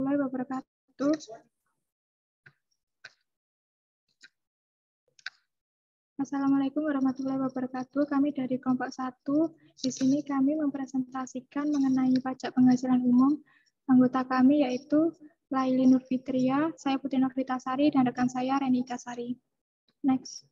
wabarakatuh. Assalamualaikum warahmatullahi wabarakatuh. Kami dari kelompok 1. Di sini kami mempresentasikan mengenai pajak penghasilan umum. Anggota kami yaitu Laili Nurfitria, saya Putri Nurfitasari, dan rekan saya Reni Ikasari. Next.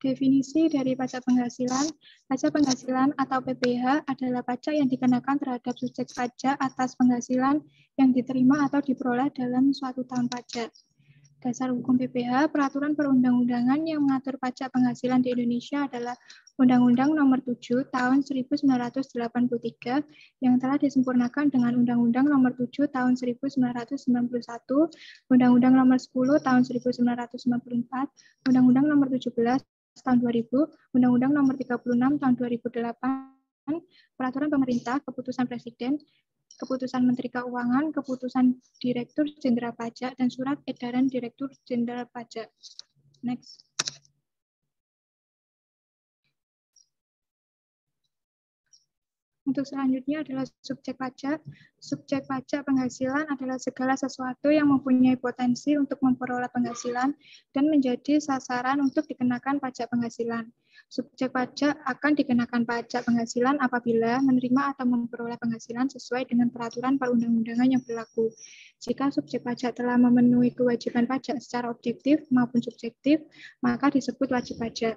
Definisi dari pajak penghasilan. Pajak penghasilan atau PPh adalah pajak yang dikenakan terhadap subjek pajak atas penghasilan yang diterima atau diperoleh dalam suatu tahun pajak. Dasar hukum PPh, peraturan perundang-undangan yang mengatur pajak penghasilan di Indonesia adalah Undang-Undang Nomor 7 Tahun 1983 yang telah disempurnakan dengan Undang-Undang Nomor 7 Tahun 1991, Undang-Undang Nomor 10 Tahun 1994, Undang-Undang Nomor 17 Tahun 2000, Undang-Undang Nomor 36 Tahun 2008, Peraturan Pemerintah, Keputusan Presiden, Keputusan Menteri Keuangan, Keputusan Direktur Jenderal Pajak, dan Surat Edaran Direktur Jenderal Pajak. Next. Untuk selanjutnya adalah subjek pajak. Subjek pajak penghasilan adalah segala sesuatu yang mempunyai potensi untuk memperoleh penghasilan dan menjadi sasaran untuk dikenakan pajak penghasilan. Subjek pajak akan dikenakan pajak penghasilan apabila menerima atau memperoleh penghasilan sesuai dengan peraturan perundang-undangan yang berlaku. Jika subjek pajak telah memenuhi kewajiban pajak secara objektif maupun subjektif, maka disebut wajib pajak.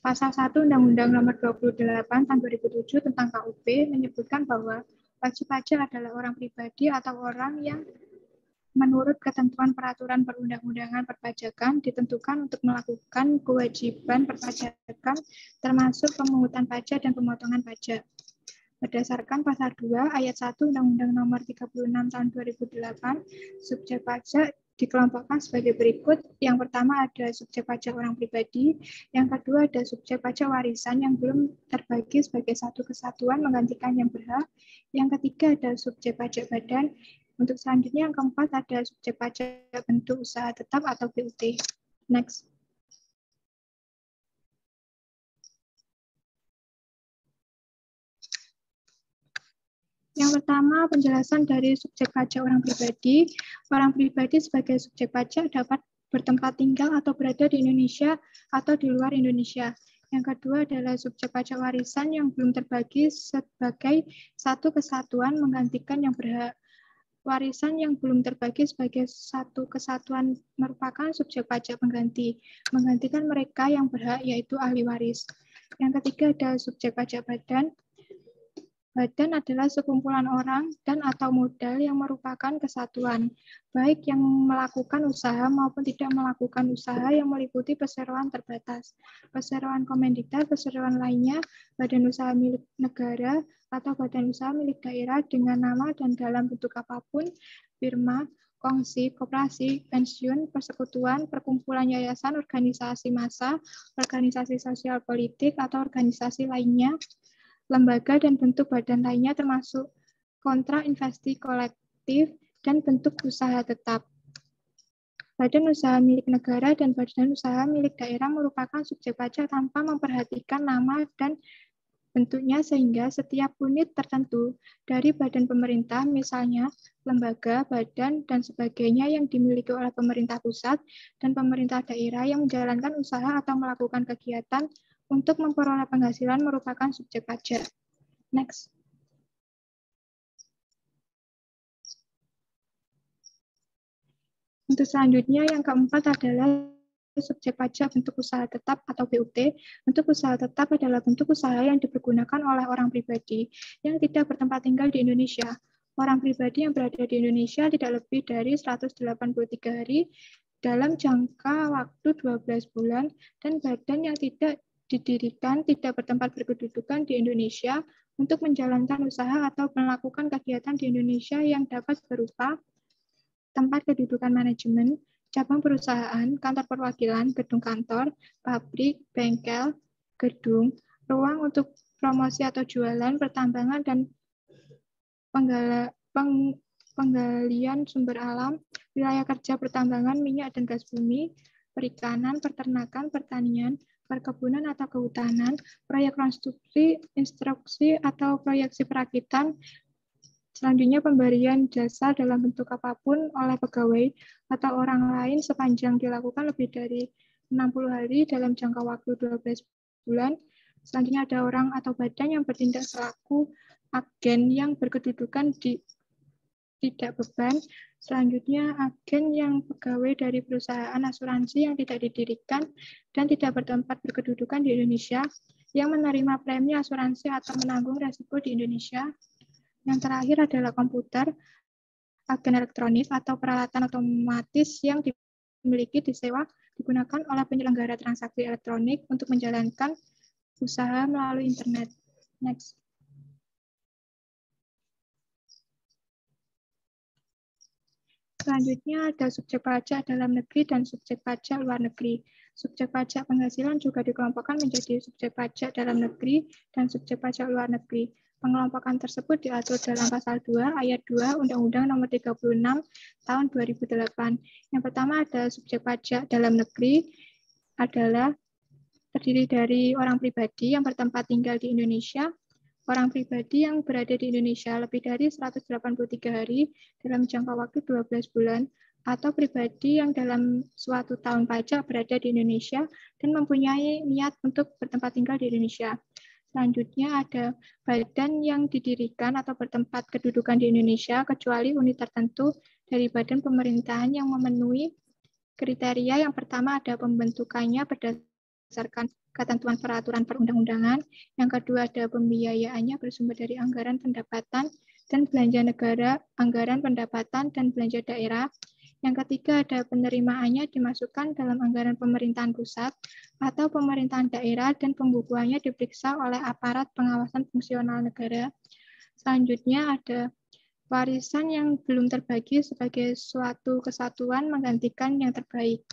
Pasal 1 Undang-Undang Nomor 28 Tahun 2007 tentang KUP menyebutkan bahwa wajib pajak adalah orang pribadi atau orang yang menurut ketentuan peraturan perundang-undangan perpajakan ditentukan untuk melakukan kewajiban perpajakan termasuk pemungutan pajak dan pemotongan pajak. Berdasarkan pasal 2 ayat 1 Undang-Undang Nomor 36 Tahun 2008, subjek pajak dikelompokkan sebagai berikut. Yang pertama ada subjek pajak orang pribadi, yang kedua ada subjek pajak warisan yang belum terbagi sebagai satu kesatuan menggantikan yang berhak, yang ketiga ada subjek pajak badan, untuk selanjutnya yang keempat ada subjek pajak bentuk usaha tetap atau BUT. Next. Yang pertama, penjelasan dari subjek pajak orang pribadi. Orang pribadi sebagai subjek pajak dapat bertempat tinggal atau berada di Indonesia atau di luar Indonesia. Yang kedua adalah subjek pajak warisan yang belum terbagi sebagai satu kesatuan menggantikan yang berhak. Warisan yang belum terbagi sebagai satu kesatuan merupakan subjek pajak pengganti, menggantikan mereka yang berhak yaitu ahli waris. Yang ketiga ada subjek pajak badan. Badan adalah sekumpulan orang dan atau modal yang merupakan kesatuan, baik yang melakukan usaha maupun tidak melakukan usaha yang meliputi perseroan terbatas, perseroan komanditer, perseroan lainnya, badan usaha milik negara, atau badan usaha milik daerah dengan nama dan dalam bentuk apapun, firma, kongsi, koperasi, pensiun, persekutuan, perkumpulan yayasan, organisasi massa, organisasi sosial politik, atau organisasi lainnya, lembaga dan bentuk badan lainnya termasuk kontrak investasi kolektif dan bentuk usaha tetap. Badan usaha milik negara dan badan usaha milik daerah merupakan subjek pajak tanpa memperhatikan nama dan bentuknya sehingga setiap unit tertentu dari badan pemerintah, misalnya lembaga, badan, dan sebagainya yang dimiliki oleh pemerintah pusat dan pemerintah daerah yang menjalankan usaha atau melakukan kegiatan untuk memperoleh penghasilan merupakan subjek pajak. Next. Untuk selanjutnya yang keempat adalah subjek pajak bentuk usaha tetap atau BUT. Bentuk usaha tetap adalah bentuk usaha yang dipergunakan oleh orang pribadi yang tidak bertempat tinggal di Indonesia. Orang pribadi yang berada di Indonesia tidak lebih dari 183 hari dalam jangka waktu 12 bulan dan badan yang tidak didirikan tidak bertempat berkedudukan di Indonesia untuk menjalankan usaha atau melakukan kegiatan di Indonesia yang dapat berupa tempat kedudukan manajemen, cabang perusahaan, kantor perwakilan, gedung kantor, pabrik, bengkel, gedung, ruang untuk promosi atau jualan, pertambangan, dan penggalian sumber alam, wilayah kerja pertambangan, minyak dan gas bumi, perikanan, peternakan, pertanian, perkebunan atau kehutanan, proyek konstruksi, instruksi atau proyeksi perakitan. Selanjutnya, pemberian jasa dalam bentuk apapun oleh pegawai atau orang lain sepanjang dilakukan lebih dari 60 hari dalam jangka waktu 12 bulan. Selanjutnya, ada orang atau badan yang bertindak selaku agen yang berkedudukan di tidak beban. Selanjutnya, agen yang pegawai dari perusahaan asuransi yang tidak didirikan dan tidak bertempat berkedudukan di Indonesia, yang menerima premi asuransi atau menanggung risiko di Indonesia. Yang terakhir adalah komputer, agen elektronik, atau peralatan otomatis yang dimiliki, disewa, digunakan oleh penyelenggara transaksi elektronik untuk menjalankan usaha melalui internet. Next. Selanjutnya ada subjek pajak dalam negeri dan subjek pajak luar negeri. Subjek pajak penghasilan juga dikelompokkan menjadi subjek pajak dalam negeri dan subjek pajak luar negeri. Pengelompokan tersebut diatur dalam pasal 2 ayat 2 Undang-Undang Nomor 36 Tahun 2008. Yang pertama ada subjek pajak dalam negeri adalah terdiri dari orang pribadi yang bertempat tinggal di Indonesia, orang pribadi yang berada di Indonesia lebih dari 183 hari dalam jangka waktu 12 bulan, atau pribadi yang dalam suatu tahun pajak berada di Indonesia dan mempunyai niat untuk bertempat tinggal di Indonesia. Selanjutnya ada badan yang didirikan atau bertempat kedudukan di Indonesia kecuali unit tertentu dari badan pemerintahan yang memenuhi kriteria. Yang pertama ada pembentukannya berdasarkan ketentuan peraturan perundang-undangan. Yang kedua ada pembiayaannya bersumber dari anggaran pendapatan dan belanja negara, anggaran pendapatan dan belanja daerah. Yang ketiga ada penerimaannya dimasukkan dalam anggaran pemerintahan pusat atau pemerintahan daerah dan pembukuannya diperiksa oleh aparat pengawasan fungsional negara. Selanjutnya ada warisan yang belum terbagi sebagai suatu kesatuan menggantikan yang terbaik.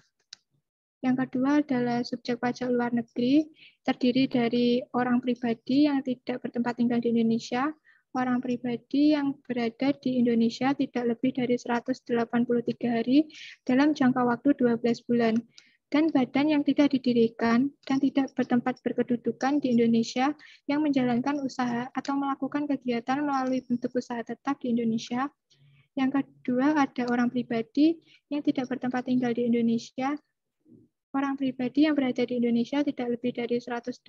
Yang kedua adalah subjek pajak luar negeri, terdiri dari orang pribadi yang tidak bertempat tinggal di Indonesia, orang pribadi yang berada di Indonesia tidak lebih dari 183 hari dalam jangka waktu 12 bulan, dan badan yang tidak didirikan dan tidak bertempat berkedudukan di Indonesia yang menjalankan usaha atau melakukan kegiatan melalui bentuk usaha tetap di Indonesia. Yang kedua ada orang pribadi yang tidak bertempat tinggal di Indonesia. Orang pribadi yang berada di Indonesia tidak lebih dari 183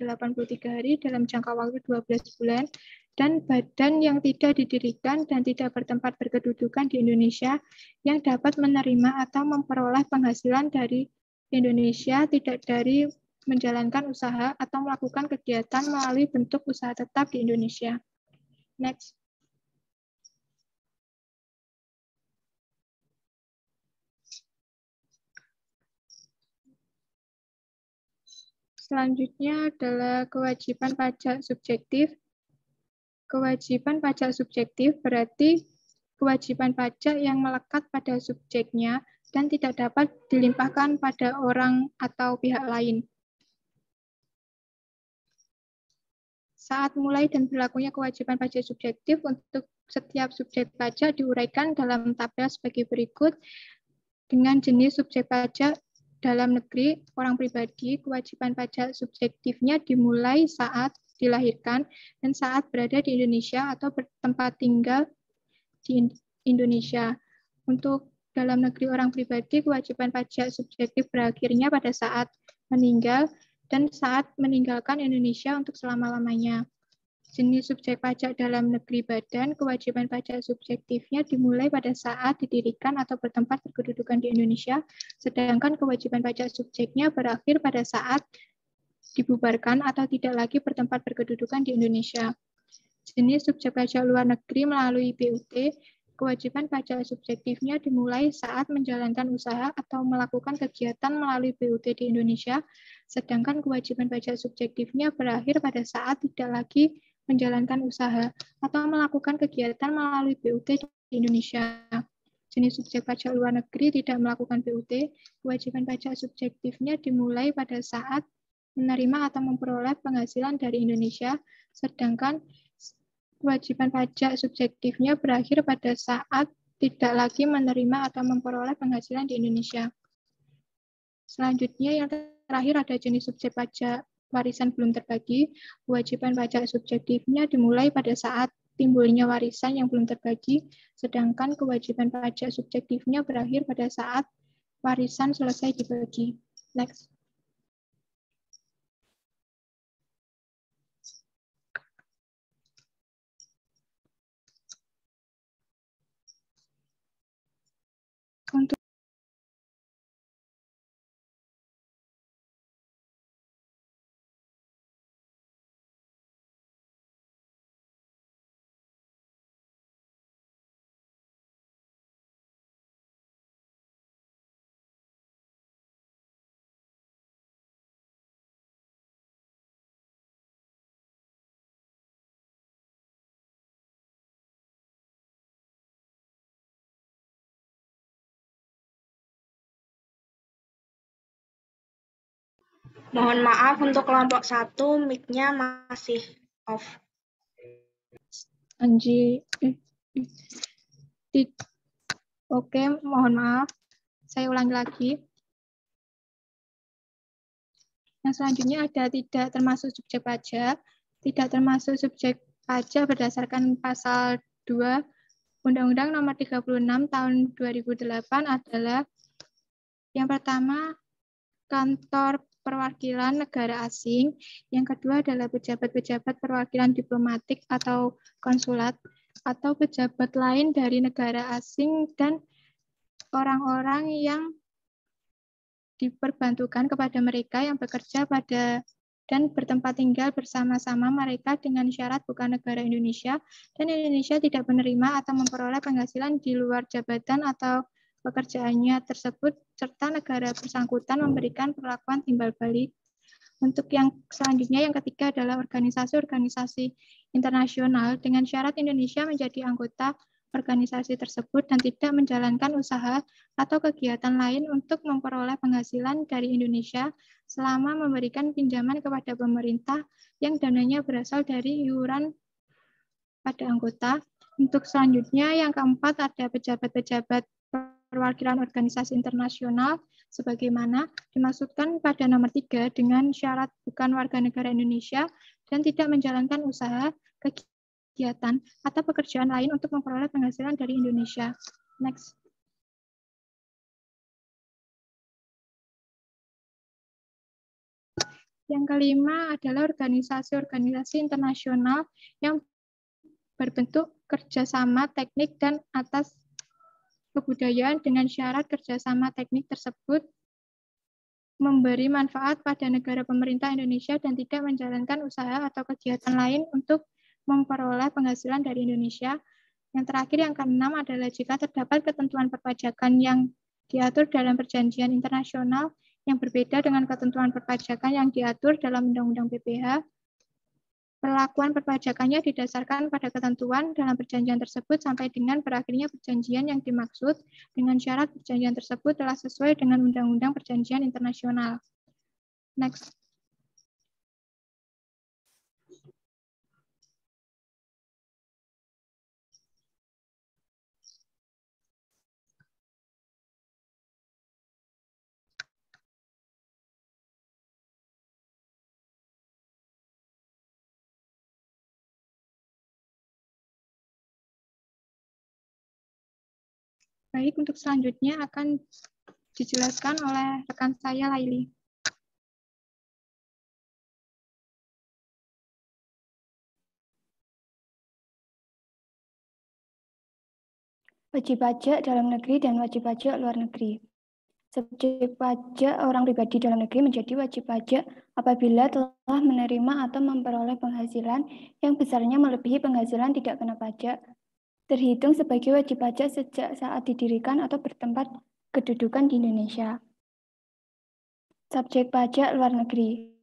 hari dalam jangka waktu 12 bulan, dan badan yang tidak didirikan dan tidak bertempat berkedudukan di Indonesia yang dapat menerima atau memperoleh penghasilan dari Indonesia tidak dari menjalankan usaha atau melakukan kegiatan melalui bentuk usaha tetap di Indonesia. Next. Selanjutnya adalah kewajiban pajak subjektif. Kewajiban pajak subjektif berarti kewajiban pajak yang melekat pada subjeknya dan tidak dapat dilimpahkan pada orang atau pihak lain. Saat mulai dan berlakunya kewajiban pajak subjektif untuk setiap subjek pajak diuraikan dalam tabel sebagai berikut. Dengan jenis subjek pajak dalam negeri, orang pribadi, kewajiban pajak subjektifnya dimulai saat dilahirkan dan saat berada di Indonesia atau bertempat tinggal di Indonesia. Untuk dalam negeri orang pribadi, kewajiban pajak subjektif berakhirnya pada saat meninggal dan saat meninggalkan Indonesia untuk selama-lamanya. Jenis subjek pajak dalam negeri badan, kewajiban pajak subjektifnya dimulai pada saat didirikan atau bertempat berkedudukan di Indonesia, sedangkan kewajiban pajak subjeknya berakhir pada saat dibubarkan atau tidak lagi bertempat berkedudukan di Indonesia. Jenis subjek pajak luar negeri melalui BUT, kewajiban pajak subjektifnya dimulai saat menjalankan usaha atau melakukan kegiatan melalui BUT di Indonesia, sedangkan kewajiban pajak subjektifnya berakhir pada saat tidak lagi menjalankan usaha atau melakukan kegiatan melalui BUT di Indonesia. Jenis subjek pajak luar negeri tidak melakukan BUT, kewajiban pajak subjektifnya dimulai pada saat menerima atau memperoleh penghasilan dari Indonesia, sedangkan kewajiban pajak subjektifnya berakhir pada saat tidak lagi menerima atau memperoleh penghasilan di Indonesia. Selanjutnya yang terakhir ada jenis subjek pajak warisan belum terbagi. Kewajiban pajak subjektifnya dimulai pada saat timbulnya warisan yang belum terbagi, sedangkan kewajiban pajak subjektifnya berakhir pada saat warisan selesai dibagi. Next. Untuk Mohon maaf untuk kelompok 1, mic-nya masih off. Oke, mohon maaf. Saya ulangi lagi. Yang selanjutnya ada tidak termasuk subjek pajak. Tidak termasuk subjek pajak berdasarkan pasal 2 Undang-Undang Nomor 36 Tahun 2008 adalah yang pertama, kantor perwakilan negara asing. Yang kedua adalah pejabat-pejabat perwakilan diplomatik atau konsulat, atau pejabat lain dari negara asing dan orang-orang yang diperbantukan kepada mereka yang bekerja pada dan bertempat tinggal bersama-sama mereka dengan syarat bukan negara Indonesia, dan Indonesia tidak menerima atau memperoleh penghasilan di luar jabatan atau pekerjaannya tersebut, serta negara bersangkutan memberikan perlakuan timbal balik. Untuk yang selanjutnya, yang ketiga adalah organisasi-organisasi internasional dengan syarat Indonesia menjadi anggota organisasi tersebut dan tidak menjalankan usaha atau kegiatan lain untuk memperoleh penghasilan dari Indonesia selama memberikan pinjaman kepada pemerintah yang dananya berasal dari iuran pada anggota. Untuk selanjutnya, yang keempat ada pejabat-pejabat perwakilan organisasi internasional sebagaimana dimaksudkan pada nomor 3 dengan syarat bukan warga negara Indonesia dan tidak menjalankan usaha, kegiatan, atau pekerjaan lain untuk memperoleh penghasilan dari Indonesia. Next. Yang kelima adalah organisasi-organisasi internasional yang berbentuk kerjasama teknik dan atas kebudayaan dengan syarat kerjasama teknik tersebut memberi manfaat pada negara pemerintah Indonesia dan tidak menjalankan usaha atau kegiatan lain untuk memperoleh penghasilan dari Indonesia. Yang terakhir, yang keenam adalah jika terdapat ketentuan perpajakan yang diatur dalam perjanjian internasional yang berbeda dengan ketentuan perpajakan yang diatur dalam Undang-Undang PPH, perlakuan perpajakannya didasarkan pada ketentuan dalam perjanjian tersebut sampai dengan berakhirnya perjanjian yang dimaksud dengan syarat perjanjian tersebut telah sesuai dengan Undang-Undang Perjanjian Internasional. Next. Baik, untuk selanjutnya akan dijelaskan oleh rekan saya, Laili. Wajib pajak dalam negeri dan wajib pajak luar negeri. Subjek pajak orang pribadi dalam negeri menjadi wajib pajak apabila telah menerima atau memperoleh penghasilan yang besarnya melebihi penghasilan tidak kena pajak, terhitung sebagai wajib pajak sejak saat didirikan atau bertempat kedudukan di Indonesia. Subjek pajak luar negeri.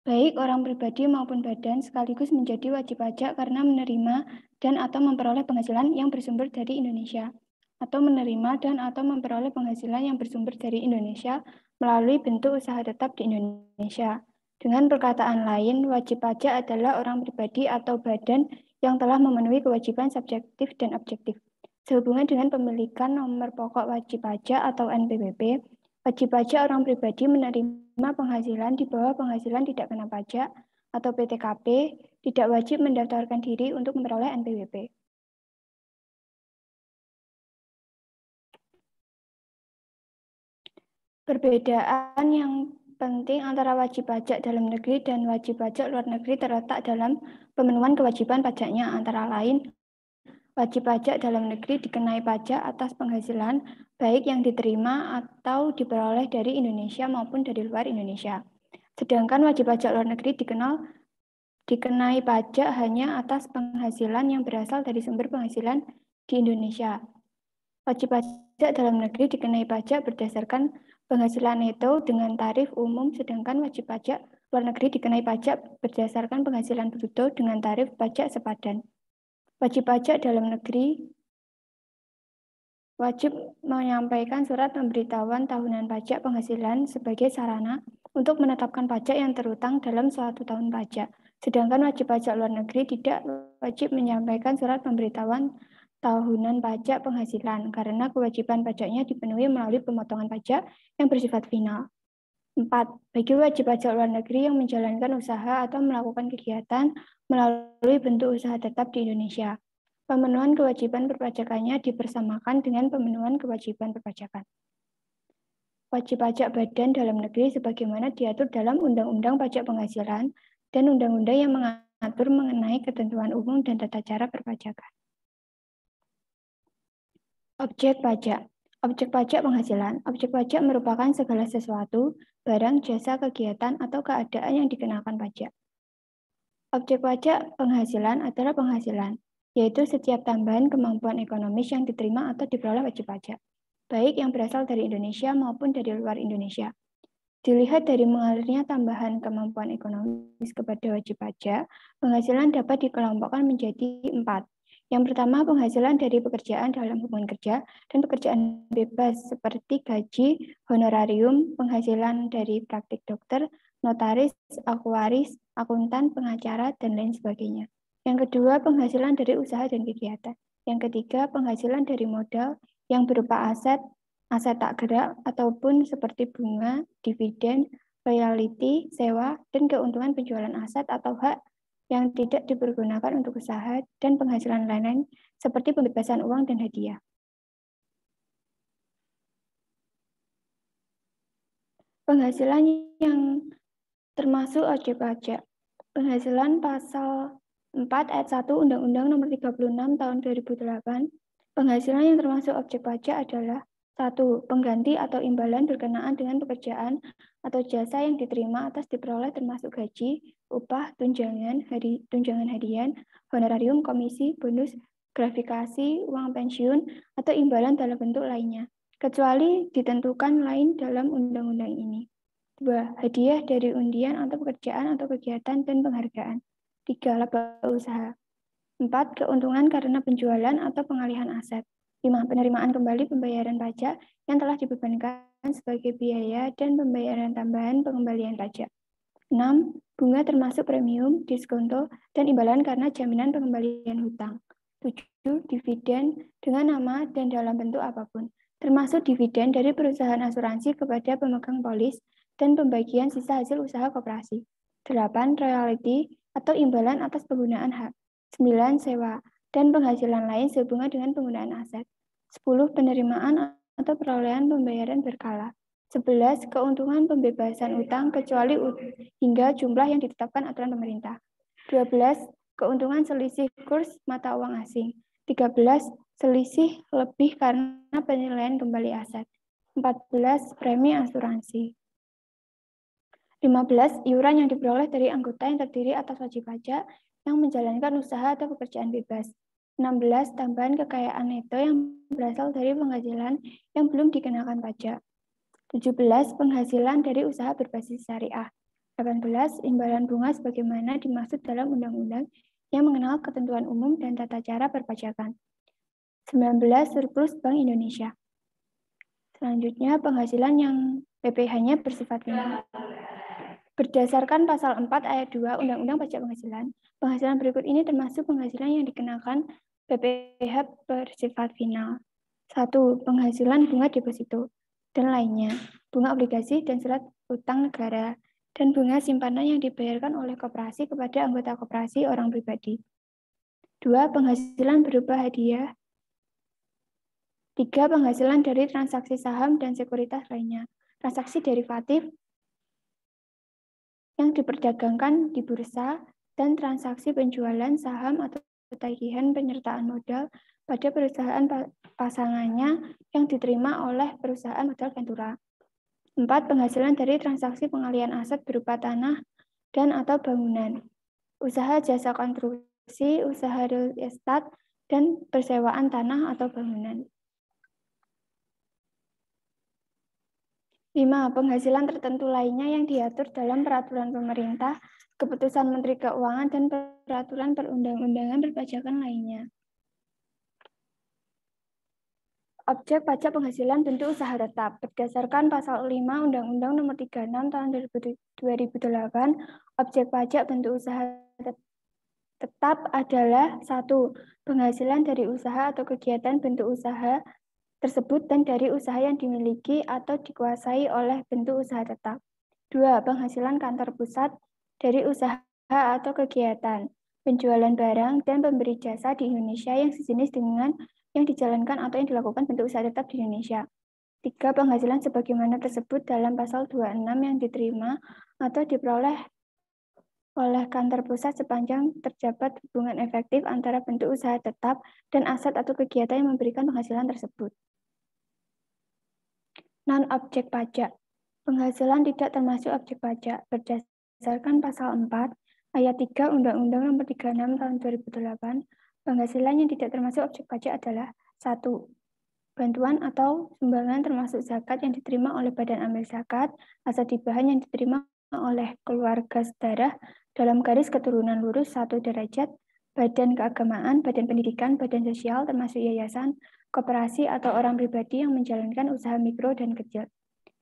Baik orang pribadi maupun badan sekaligus menjadi wajib pajak karena menerima dan atau memperoleh penghasilan yang bersumber dari Indonesia, atau menerima dan atau memperoleh penghasilan yang bersumber dari Indonesia melalui bentuk usaha tetap di Indonesia. Dengan perkataan lain, wajib pajak adalah orang pribadi atau badan yang telah memenuhi kewajiban subjektif dan objektif. Sehubungan dengan pemilikan nomor pokok wajib pajak atau NPWP, wajib pajak orang pribadi menerima penghasilan di bawah penghasilan tidak kena pajak atau PTKP tidak wajib mendaftarkan diri untuk memperoleh NPWP. Perbedaan yang penting antara wajib pajak dalam negeri dan wajib pajak luar negeri terletak dalam pemenuhan kewajiban pajaknya, antara lain wajib pajak dalam negeri dikenai pajak atas penghasilan baik yang diterima atau diperoleh dari Indonesia maupun dari luar Indonesia. Sedangkan wajib pajak luar negeri dikenai pajak hanya atas penghasilan yang berasal dari sumber penghasilan di Indonesia. Wajib pajak dalam negeri dikenai pajak berdasarkan penghasilan neto dengan tarif umum, sedangkan wajib pajak luar negeri dikenai pajak berdasarkan penghasilan bruto dengan tarif pajak sepadan. Wajib pajak dalam negeri wajib menyampaikan surat pemberitahuan tahunan pajak penghasilan sebagai sarana untuk menetapkan pajak yang terutang dalam suatu tahun pajak. Sedangkan wajib pajak luar negeri tidak wajib menyampaikan surat pemberitahuan tahunan pajak penghasilan karena kewajiban pajaknya dipenuhi melalui pemotongan pajak yang bersifat final. 4. Bagi wajib pajak luar negeri yang menjalankan usaha atau melakukan kegiatan melalui bentuk usaha tetap di Indonesia, pemenuhan kewajiban perpajakannya dipersamakan dengan pemenuhan kewajiban perpajakan. Wajib pajak badan dalam negeri sebagaimana diatur dalam Undang-Undang Pajak Penghasilan dan undang-undang yang mengatur mengenai ketentuan umum dan tata cara perpajakan. Objek pajak. Objek pajak penghasilan. Objek pajak merupakan segala sesuatu, barang, jasa, kegiatan, atau keadaan yang dikenakan pajak. Objek pajak penghasilan adalah penghasilan, yaitu setiap tambahan kemampuan ekonomis yang diterima atau diperoleh wajib pajak, baik yang berasal dari Indonesia maupun dari luar Indonesia. Dilihat dari mengalirnya tambahan kemampuan ekonomis kepada wajib pajak, penghasilan dapat dikelompokkan menjadi 4. Yang pertama, penghasilan dari pekerjaan dalam hubungan kerja dan pekerjaan bebas seperti gaji, honorarium, penghasilan dari praktik dokter, notaris, aktuaris, akuntan, pengacara, dan lain sebagainya. Yang kedua, penghasilan dari usaha dan kegiatan. Yang ketiga, penghasilan dari modal yang berupa aset tak gerak, ataupun seperti bunga, dividen, royalti, sewa, dan keuntungan penjualan aset atau hak yang tidak dipergunakan untuk usaha, dan penghasilan lain-lain seperti pembebasan uang dan hadiah. Penghasilan yang termasuk objek pajak. Penghasilan pasal 4 ayat 1 Undang-Undang Nomor 36 Tahun 2008. Penghasilan yang termasuk objek pajak adalah 1. Pengganti atau imbalan berkenaan dengan pekerjaan atau jasa yang diterima atas diperoleh termasuk gaji, upah, tunjangan harian, honorarium, komisi, bonus, gratifikasi, uang pensiun, atau imbalan dalam bentuk lainnya, kecuali ditentukan lain dalam undang-undang ini. 2. Hadiah dari undian atau pekerjaan atau kegiatan dan penghargaan. 3. Laba usaha. 4. Keuntungan karena penjualan atau pengalihan aset. 5. Penerimaan kembali pembayaran pajak yang telah dibebankan sebagai biaya dan pembayaran tambahan pengembalian pajak. 6. Bunga termasuk premium, diskonto, dan imbalan karena jaminan pengembalian hutang. 7. Dividen dengan nama dan dalam bentuk apapun, termasuk dividen dari perusahaan asuransi kepada pemegang polis dan pembagian sisa hasil usaha koperasi. 8. Royalti atau imbalan atas penggunaan hak. 9. Sewa dan penghasilan lain sehubungan dengan penggunaan aset. 10. Penerimaan atau perolehan pembayaran berkala. 11. Keuntungan pembebasan utang kecuali hingga jumlah yang ditetapkan aturan pemerintah. 12. Keuntungan selisih kurs mata uang asing. 13. Selisih lebih karena penilaian kembali aset. 14. Premi asuransi. 15. Iuran yang diperoleh dari anggota yang terdiri atas wajib pajak yang menjalankan usaha atau pekerjaan bebas. 16. Tambahan kekayaan neto yang berasal dari penghasilan yang belum dikenakan pajak. 17. Penghasilan dari usaha berbasis syariah. 18. Imbalan bunga sebagaimana dimaksud dalam undang-undang yang mengenal ketentuan umum dan tata cara perpajakan. 19. Surplus Bank Indonesia. Selanjutnya, penghasilan yang PPh-nya bersifat final. Berdasarkan pasal 4 ayat 2 Undang-Undang Pajak Penghasilan, penghasilan berikut ini termasuk penghasilan yang dikenakan PPh bersifat final. 1. Penghasilan bunga deposito dan lainnya. bunga obligasi dan surat utang negara, dan bunga simpanan yang dibayarkan oleh koperasi kepada anggota koperasi orang pribadi. 2. Penghasilan berupa hadiah. 3. Penghasilan dari transaksi saham dan sekuritas lainnya. Transaksi derivatif yang diperdagangkan di bursa, dan transaksi penjualan saham atau tagihan penyertaan modal pada perusahaan pasangannya yang diterima oleh perusahaan modal Ventura. 4. Penghasilan dari transaksi pengalihan aset berupa tanah dan atau bangunan, usaha jasa konstruksi, usaha real estate, dan persewaan tanah atau bangunan. 5. Penghasilan tertentu lainnya yang diatur dalam peraturan pemerintah, keputusan Menteri Keuangan, dan peraturan perundang-undangan perpajakan lainnya. Objek pajak penghasilan bentuk usaha tetap. Berdasarkan Pasal 5 Undang-Undang Nomor 36 Tahun 2008, objek pajak bentuk usaha tetap adalah 1. Penghasilan dari usaha atau kegiatan bentuk usaha tersebut dan dari usaha yang dimiliki atau dikuasai oleh bentuk usaha tetap. 2. Penghasilan kantor pusat dari usaha atau kegiatan penjualan barang dan pemberi jasa di Indonesia yang sejenis dengan yang dijalankan atau yang dilakukan bentuk usaha tetap di Indonesia. 3. Penghasilan sebagaimana tersebut dalam Pasal 26 yang diterima atau diperoleh oleh kantor pusat sepanjang terdapat hubungan efektif antara bentuk usaha tetap dan aset atau kegiatan yang memberikan penghasilan tersebut. Non-objek pajak. Penghasilan tidak termasuk objek pajak. Berdasarkan Pasal 4 Ayat 3 Undang-Undang Nomor 36 Tahun 2008, penghasilan yang tidak termasuk objek pajak adalah 1. Bantuan atau sumbangan termasuk zakat yang diterima oleh Badan Amil Zakat, aset hibahan yang diterima oleh keluarga saudara dalam garis keturunan lurus 1 derajat, badan keagamaan, badan pendidikan, badan sosial termasuk yayasan, koperasi atau orang pribadi yang menjalankan usaha mikro dan kecil.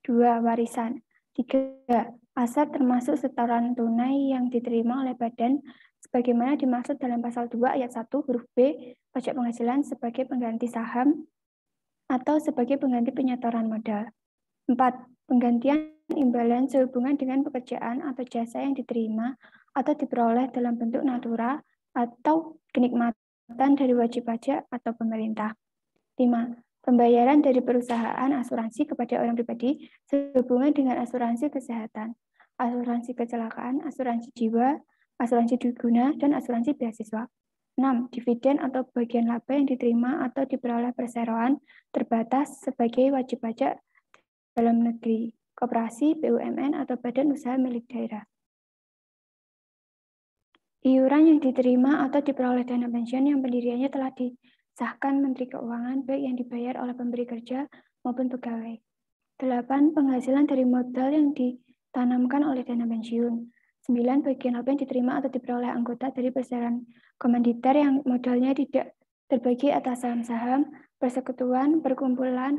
2. Warisan. 3. Aset termasuk setoran tunai yang diterima oleh badan sebagaimana dimaksud dalam Pasal 2 Ayat 1 huruf B pajak penghasilan sebagai pengganti saham atau sebagai pengganti penyetoran modal. 4. Penggantian imbalan sehubungan dengan pekerjaan atau jasa yang diterima atau diperoleh dalam bentuk natura atau kenikmatan dari wajib pajak atau pemerintah. 5. Pembayaran dari perusahaan asuransi kepada orang pribadi sehubungan dengan asuransi kesehatan, asuransi kecelakaan, asuransi jiwa, asuransi guna, dan asuransi beasiswa. 6. Dividen atau bagian laba yang diterima atau diperoleh perseroan terbatas sebagai wajib pajak dalam negeri, koperasi, BUMN, atau badan usaha milik daerah. Iuran yang diterima atau diperoleh dana pensiun yang pendiriannya telah disahkan Menteri Keuangan baik yang dibayar oleh pemberi kerja maupun pegawai. 8. Penghasilan dari modal yang ditanamkan oleh dana pensiun. 9. Bagian laba yang diterima atau diperoleh anggota dari perseroan komanditer yang modalnya tidak terbagi atas saham-saham, persekutuan, perkumpulan,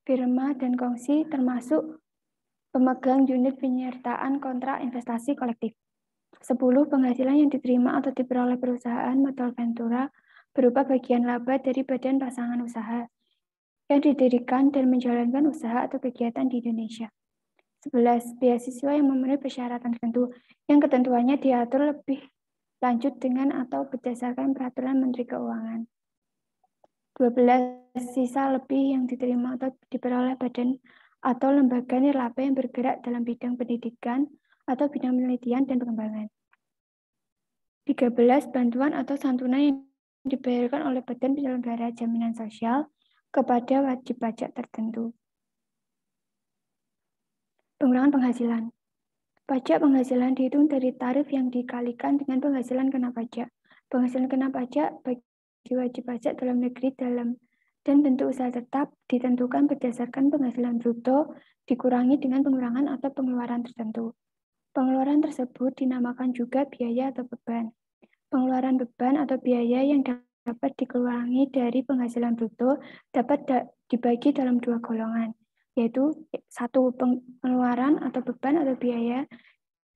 firma, dan kongsi termasuk pemegang unit penyertaan kontrak investasi kolektif. 10. Penghasilan yang diterima atau diperoleh perusahaan modal Ventura berupa bagian laba dari badan pasangan usaha yang didirikan dan menjalankan usaha atau kegiatan di Indonesia. 11. Beasiswa yang memenuhi persyaratan tertentu yang ketentuannya diatur lebih lanjut dengan atau berdasarkan peraturan Menteri Keuangan. 12. Sisa lebih yang diterima atau diperoleh badan atau lembaga nirlaba yang bergerak dalam bidang pendidikan atau bidang penelitian dan pengembangan. 13. Bantuan atau santunan yang dibayarkan oleh badan penyelenggara jaminan sosial kepada wajib pajak tertentu. Pengurangan penghasilan. Pajak penghasilan dihitung dari tarif yang dikalikan dengan penghasilan kena pajak. Penghasilan kena pajak bagi wajib pajak dalam negeri dan bentuk usaha tetap ditentukan berdasarkan penghasilan bruto dikurangi dengan pengurangan atau pengeluaran tertentu. Pengeluaran tersebut dinamakan juga biaya atau beban. Pengeluaran beban atau biaya yang dapat dikurangi dari penghasilan bruto dapat dibagi dalam 2 golongan, yaitu 1. Pengeluaran atau beban atau biaya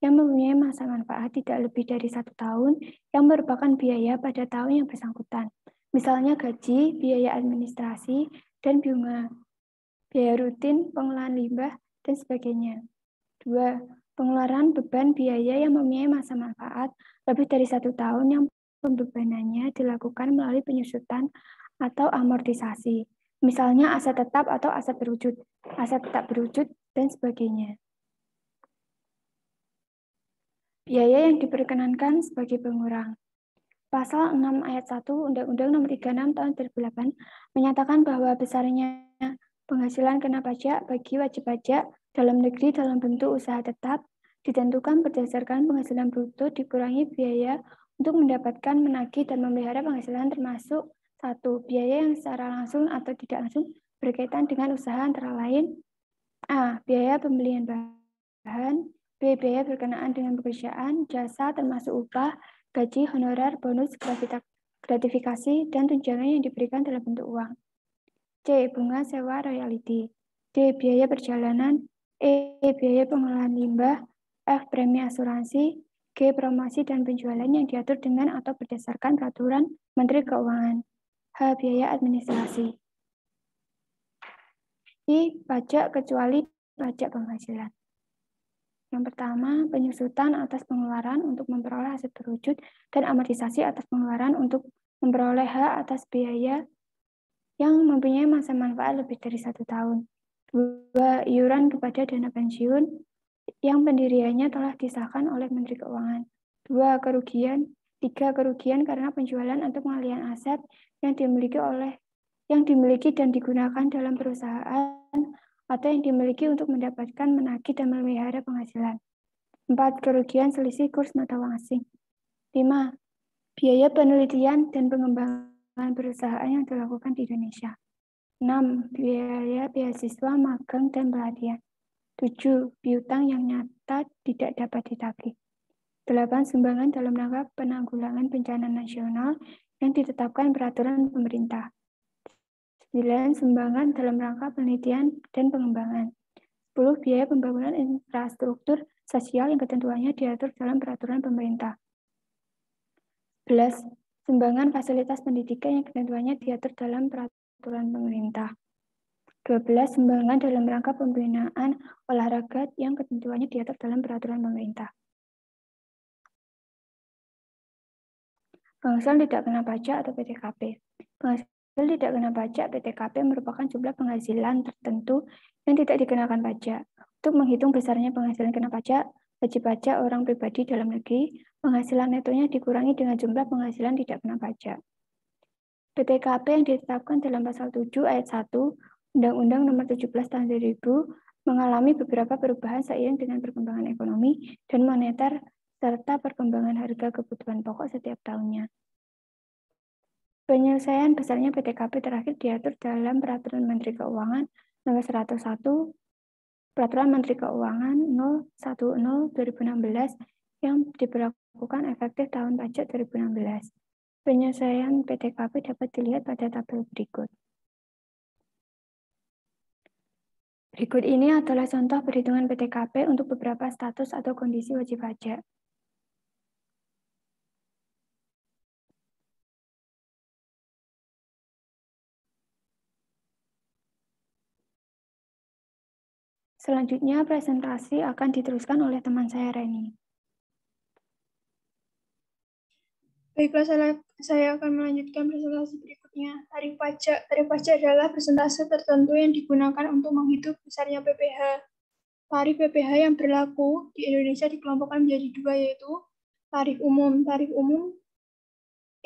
yang mempunyai masa manfaat tidak lebih dari 1 tahun yang merupakan biaya pada tahun yang bersangkutan. Misalnya gaji, biaya administrasi, dan bunga, biaya rutin, pengolahan limbah, dan sebagainya. 2. Pengeluaran beban biaya yang mempunyai masa manfaat lebih dari 1 tahun yang pembebanannya dilakukan melalui penyusutan atau amortisasi. Misalnya aset tetap atau aset berwujud, aset tetap berwujud, dan sebagainya. Biaya yang diperkenankan sebagai pengurang. Pasal 6 ayat 1 Undang-Undang Nomor 36 Tahun 2008 menyatakan bahwa besarnya penghasilan kena pajak bagi wajib pajak dalam negeri dalam bentuk usaha tetap ditentukan berdasarkan penghasilan bruto dikurangi biaya untuk mendapatkan, menagih, dan memelihara penghasilan termasuk 1. Biaya yang secara langsung atau tidak langsung berkaitan dengan usaha antara lain A. Biaya pembelian bahan, B. Biaya berkenaan dengan pekerjaan, jasa termasuk upah, gaji, honorer, bonus, gratifikasi, dan tunjangan yang diberikan dalam bentuk uang. C. Bunga sewa royalti. D. Biaya perjalanan. E. Biaya pengelolaan limbah. F. Premi asuransi. G. Promosi dan penjualan yang diatur dengan atau berdasarkan peraturan Menteri Keuangan. H. Biaya administrasi. I. Pajak kecuali pajak penghasilan. Yang pertama, penyusutan atas pengeluaran untuk memperoleh aset berwujud dan amortisasi atas pengeluaran untuk memperoleh hak atas biaya yang mempunyai masa manfaat lebih dari 1 tahun. 2. Iuran kepada dana pensiun yang pendiriannya telah disahkan oleh Menteri Keuangan. 2. Kerugian. 3. Kerugian karena penjualan atau pengalihan aset yang dimiliki dan digunakan dalam perusahaan atau yang dimiliki untuk mendapatkan, menagih, dan memelihara penghasilan. 4. Kerugian selisih kurs mata uang asing. 5. Biaya penelitian dan pengembangan perusahaan yang dilakukan di Indonesia. 6. Biaya beasiswa, magang, dan pelatihan. 7. Piutang yang nyata tidak dapat ditagih. 8. Sumbangan dalam rangka penanggulangan bencana nasional yang ditetapkan peraturan pemerintah. 9. Sumbangan dalam rangka penelitian dan pengembangan. 10. Biaya pembangunan infrastruktur sosial yang ketentuannya diatur dalam peraturan pemerintah. 11. Sumbangan fasilitas pendidikan yang ketentuannya diatur dalam peraturan pemerintah. 12. Sumbangan dalam rangka pembinaan olahraga yang ketentuannya diatur dalam peraturan pemerintah. Penghasilan tidak kena pajak atau PTKP. Penghasilan tidak kena pajak PTKP merupakan jumlah penghasilan tertentu yang tidak dikenakan pajak. Untuk menghitung besarnya penghasilan kena pajak, wajib pajak orang pribadi dalam negeri, penghasilan netonya dikurangi dengan jumlah penghasilan tidak kena pajak. PTKP yang ditetapkan dalam pasal 7 ayat 1 Undang-Undang Nomor 17 Tahun 2000 mengalami beberapa perubahan seiring dengan perkembangan ekonomi dan moneter serta perkembangan harga kebutuhan pokok setiap tahunnya. Penyelesaian besarnya PTKP terakhir diatur dalam Peraturan Menteri Keuangan Nomor 101, Peraturan Menteri Keuangan 010/2016 yang diberlakukan efektif tahun pajak 2016. Penyelesaian PTKP dapat dilihat pada tabel berikut. Berikut ini adalah contoh perhitungan PTKP untuk beberapa status atau kondisi wajib pajak. Selanjutnya, presentasi akan diteruskan oleh teman saya, Reni. Baiklah, saya akan melanjutkan presentasi berikutnya. Tarif pajak. Tarif pajak adalah persentase tertentu yang digunakan untuk menghitung besarnya PPh. Tarif PPh yang berlaku di Indonesia dikelompokkan menjadi 2, yaitu tarif umum. Tarif umum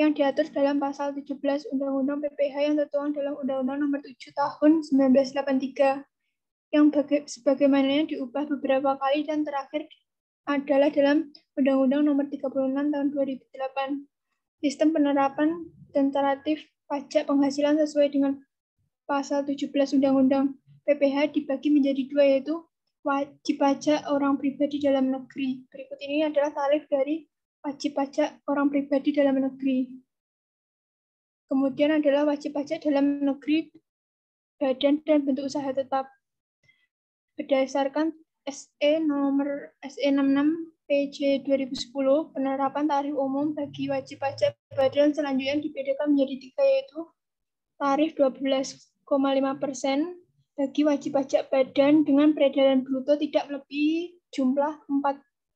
yang diatur dalam pasal 17 Undang-Undang PPh yang tertuang dalam Undang-Undang Nomor 7 Tahun 1983. Yang sebagaimana diubah beberapa kali dan terakhir adalah dalam Undang-Undang Nomor 36 Tahun 2008. Sistem penerapan tentatif pajak penghasilan sesuai dengan pasal 17 Undang-Undang PPh dibagi menjadi 2, yaitu wajib pajak orang pribadi dalam negeri. Berikut ini adalah tarif dari wajib pajak orang pribadi dalam negeri. Kemudian adalah wajib pajak dalam negeri, badan dan bentuk usaha tetap. Berdasarkan SE nomor SE 66 PJ 2010, penerapan tarif umum bagi wajib pajak badan selanjutnya dibedakan menjadi 3, yaitu tarif 12,5%, bagi wajib pajak badan dengan peredaran bruto tidak melebihi jumlah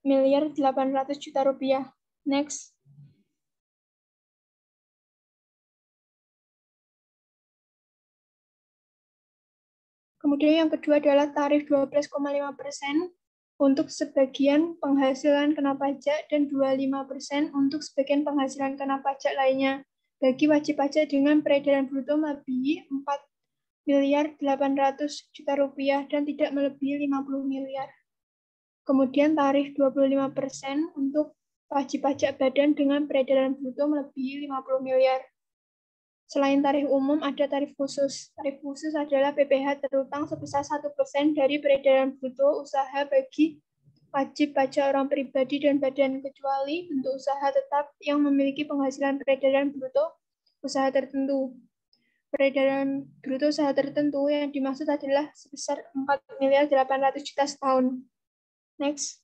4.800.000.000 rupiah. Next. Kemudian yang kedua adalah tarif 12,5% untuk sebagian penghasilan kena pajak dan 25% untuk sebagian penghasilan kena pajak lainnya bagi wajib pajak dengan peredaran bruto melebihi 4.800.000.000 rupiah dan tidak melebihi 50 miliar. Kemudian tarif 25% untuk wajib pajak badan dengan peredaran bruto melebihi 50 miliar. Selain tarif umum, ada tarif khusus. Tarif khusus adalah PPh terutang sebesar 1% dari peredaran bruto usaha bagi wajib pajak orang pribadi dan badan kecuali bentuk usaha tetap yang memiliki penghasilan peredaran bruto usaha tertentu. Peredaran bruto usaha tertentu yang dimaksud adalah sebesar 4.800.000.000 setahun. Next.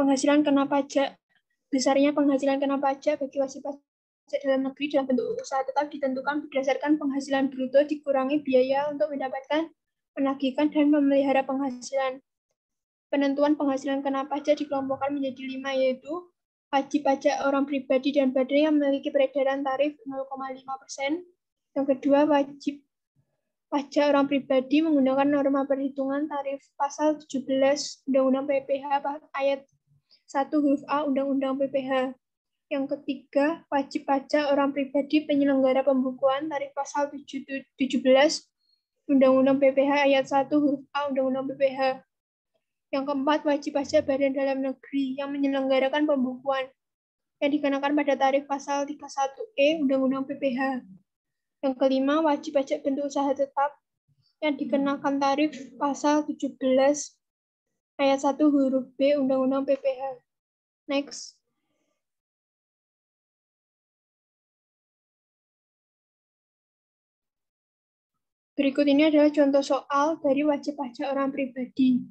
Penghasilan kena pajak. Besarnya penghasilan kena pajak bagi wajib pajak dalam negeri dalam bentuk usaha tetap ditentukan berdasarkan penghasilan bruto dikurangi biaya untuk mendapatkan, menagihkan, dan memelihara penghasilan. Penentuan penghasilan kena pajak dikelompokkan menjadi 5, yaitu wajib pajak orang pribadi dan badan yang memiliki peredaran tarif 0,5%. Yang kedua, wajib pajak orang pribadi menggunakan norma perhitungan tarif pasal 17 Undang-Undang PPh ayat 1 huruf A Undang-Undang PPh. Yang ketiga, wajib pajak orang pribadi penyelenggara pembukuan tarif pasal 17 Undang-Undang PPh ayat 1 huruf A Undang-Undang PPh. Yang keempat, wajib pajak badan dalam negeri yang menyelenggarakan pembukuan yang dikenakan pada tarif pasal 31E Undang-Undang PPh. Yang kelima, wajib pajak bentuk usaha tetap yang dikenakan tarif pasal 17 ayat 1 huruf B Undang-Undang PPh. Next. Berikut ini adalah contoh soal dari wajib pajak orang pribadi.